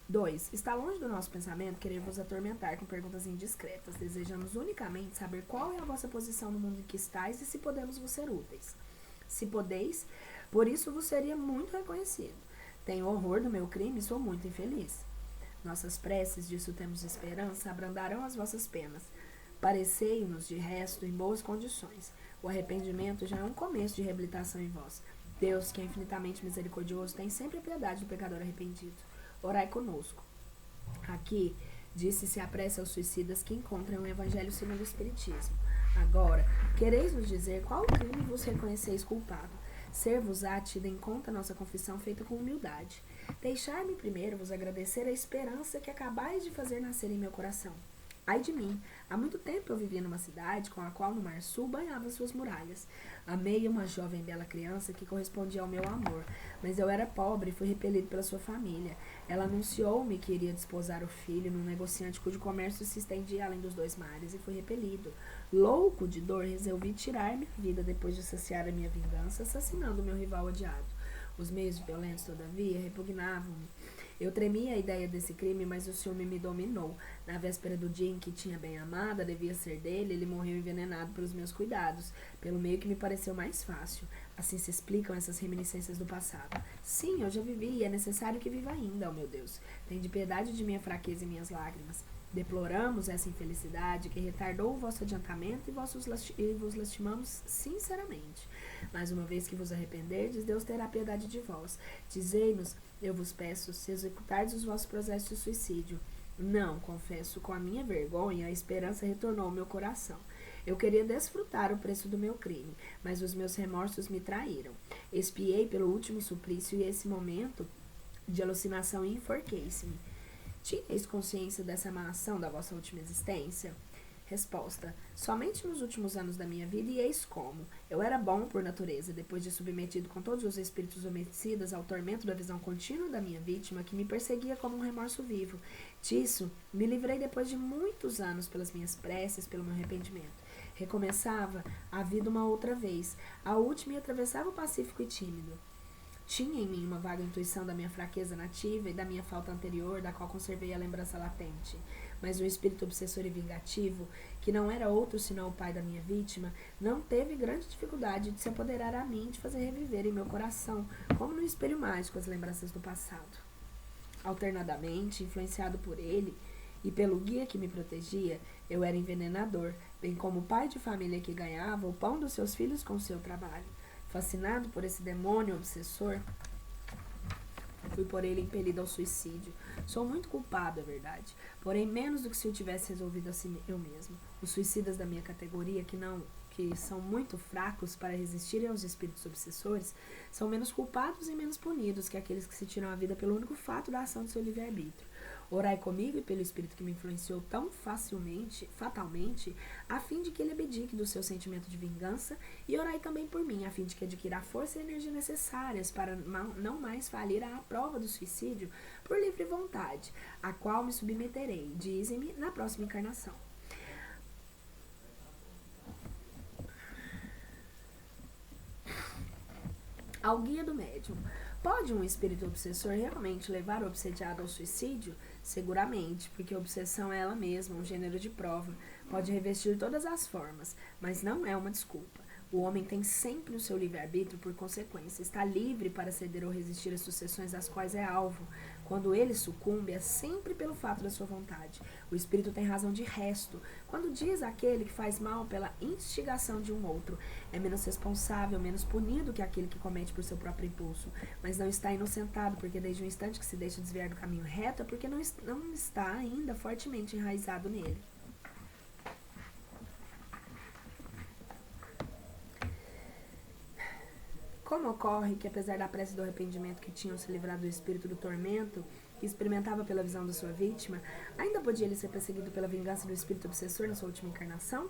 2. Está longe do nosso pensamento querer vos atormentar com perguntas indiscretas. Desejamos unicamente saber qual é a vossa posição no mundo em que estáis e se podemos vos ser úteis. Se podeis, por isso vos seria muito reconhecido. Tenho horror do meu crime e sou muito infeliz. Nossas preces, disso temos esperança, abrandarão as vossas penas. Parecei-nos, de resto, em boas condições. O arrependimento já é um começo de reabilitação em vós. Deus, que é infinitamente misericordioso, tem sempre a piedade do pecador arrependido. Orai conosco. Aqui, disse-se a prece aos suicidas que encontram o Evangelho segundo o Espiritismo. Agora, quereis nos dizer qual crime vos reconheceis culpado? Ser-vos-á tida em conta nossa confissão feita com humildade. Deixar-me primeiro vos agradecer a esperança que acabais de fazer nascer em meu coração. Ai de mim, há muito tempo eu vivia numa cidade com a qual no Mar Sul banhava suas muralhas. Amei uma jovem bela criança que correspondia ao meu amor, mas eu era pobre e fui repelido pela sua família. Ela anunciou-me que iria desposar o filho num negociante cujo comércio se estendia além dos 2 mares e fui repelido. Louco de dor, resolvi tirar-me a vida depois de saciar a minha vingança, assassinando meu rival odiado. Os meios violentos, todavia, repugnavam-me. Eu tremia a ideia desse crime, mas o ciúme me dominou. Na véspera do dia em que tinha bem amada, devia ser dele, ele morreu envenenado pelos meus cuidados, pelo meio que me pareceu mais fácil. Assim se explicam essas reminiscências do passado. Sim, eu já vivi e é necessário que viva ainda, ó meu Deus. Tende piedade de minha fraqueza e minhas lágrimas. Deploramos essa infelicidade que retardou o vosso adiantamento e vos lastimamos sinceramente. Mas uma vez que vos arrependerdes, Deus terá piedade de vós. Dizei-nos, eu vos peço, se executardes os vossos processos de suicídio. Não, confesso, com a minha vergonha, a esperança retornou ao meu coração. Eu queria desfrutar o preço do meu crime, mas os meus remorsos me traíram. Expiei pelo último suplício e esse momento de alucinação e enforquei-me. Tinhais consciência dessa má ação da vossa última existência? Resposta. Somente nos últimos anos da minha vida, e eis como. Eu era bom por natureza, depois de submetido com todos os espíritos homicidas ao tormento da visão contínua da minha vítima, que me perseguia como um remorso vivo. Disso, me livrei depois de muitos anos pelas minhas preces, pelo meu arrependimento. Recomeçava a vida uma outra vez. A última e atravessava o Pacífico e tímido. Tinha em mim uma vaga intuição da minha fraqueza nativa e da minha falta anterior, da qual conservei a lembrança latente. Mas o espírito obsessor e vingativo, que não era outro senão o pai da minha vítima, não teve grande dificuldade de se apoderar a mim e de fazer reviver em meu coração, como no espelho mágico, as lembranças do passado. Alternadamente, influenciado por ele e pelo guia que me protegia, eu era envenenador, bem como o pai de família que ganhava o pão dos seus filhos com o seu trabalho. Fascinado por esse demônio obsessor, fui por ele impelido ao suicídio. Sou muito culpado, é verdade, porém menos do que se eu tivesse resolvido assim eu mesmo. Os suicidas da minha categoria, que são muito fracos para resistirem aos espíritos obsessores, são menos culpados e menos punidos que aqueles que se tiram a vida pelo único fato da ação do seu livre-arbítrio. Orai comigo e pelo espírito que me influenciou tão fatalmente, a fim de que ele abdique do seu sentimento de vingança, e orai também por mim, a fim de que adquira a força e a energia necessárias para não mais falir à prova do suicídio por livre vontade, a qual me submeterei, dizem-me, na próxima encarnação. Ao guia do médium. Pode um espírito obsessor realmente levar o obsediado ao suicídio? Seguramente, porque a obsessão é ela mesma, um gênero de prova. Pode revestir todas as formas, mas não é uma desculpa. O homem tem sempre o seu livre-arbítrio, por consequência. Está livre para ceder ou resistir às sucessões das quais é alvo. Quando ele sucumbe, é sempre pelo fato da sua vontade. O espírito tem razão de resto. Quando diz aquele que faz mal pela instigação de um outro, é menos responsável, menos punido que aquele que comete por seu próprio impulso. Mas não está inocentado, porque desde o instante que se deixa desviar do caminho reto, é porque não está ainda fortemente enraizado nele. Como ocorre que, apesar da prece do arrependimento que tinham se livrado do espírito do tormento, que experimentava pela visão da sua vítima, ainda podia ele ser perseguido pela vingança do espírito obsessor na sua última encarnação?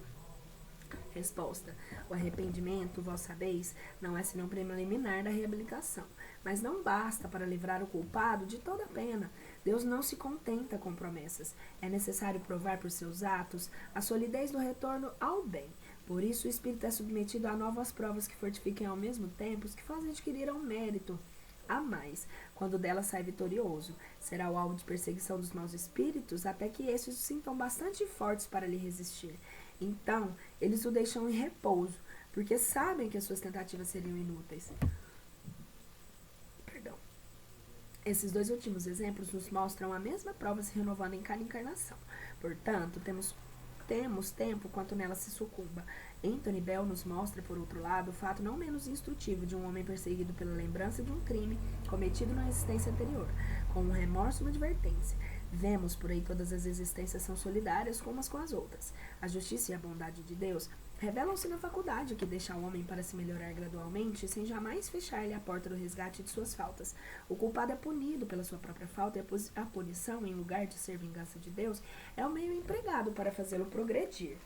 Resposta. O arrependimento, vós sabeis, não é senão preliminar da reabilitação, mas não basta para livrar o culpado de toda a pena. Deus não se contenta com promessas. É necessário provar por seus atos a solidez do retorno ao bem. Por isso o espírito é submetido a novas provas que fortifiquem ao mesmo tempo os que fazem adquirir um mérito a mais. Quando dela sai vitorioso, será o alvo de perseguição dos maus espíritos até que estes o sintam bastante fortes para lhe resistir. Então, eles o deixam em repouso, porque sabem que as suas tentativas seriam inúteis. Esses dois últimos exemplos nos mostram a mesma prova se renovando em cada encarnação. Portanto, temos tempo quanto nela se sucumba. Anthony Bell nos mostra, por outro lado, o fato não menos instrutivo de um homem perseguido pela lembrança de um crime cometido na existência anterior, com um remorso e uma advertência. Vemos por aí todas as existências são solidárias umas com as outras. A justiça e a bondade de Deus revelam-se na faculdade que deixa o homem para se melhorar gradualmente, sem jamais fechar-lhe a porta do resgate de suas faltas. O culpado é punido pela sua própria falta e a punição, em lugar de ser vingança de Deus, é o meio empregado para fazê-lo progredir.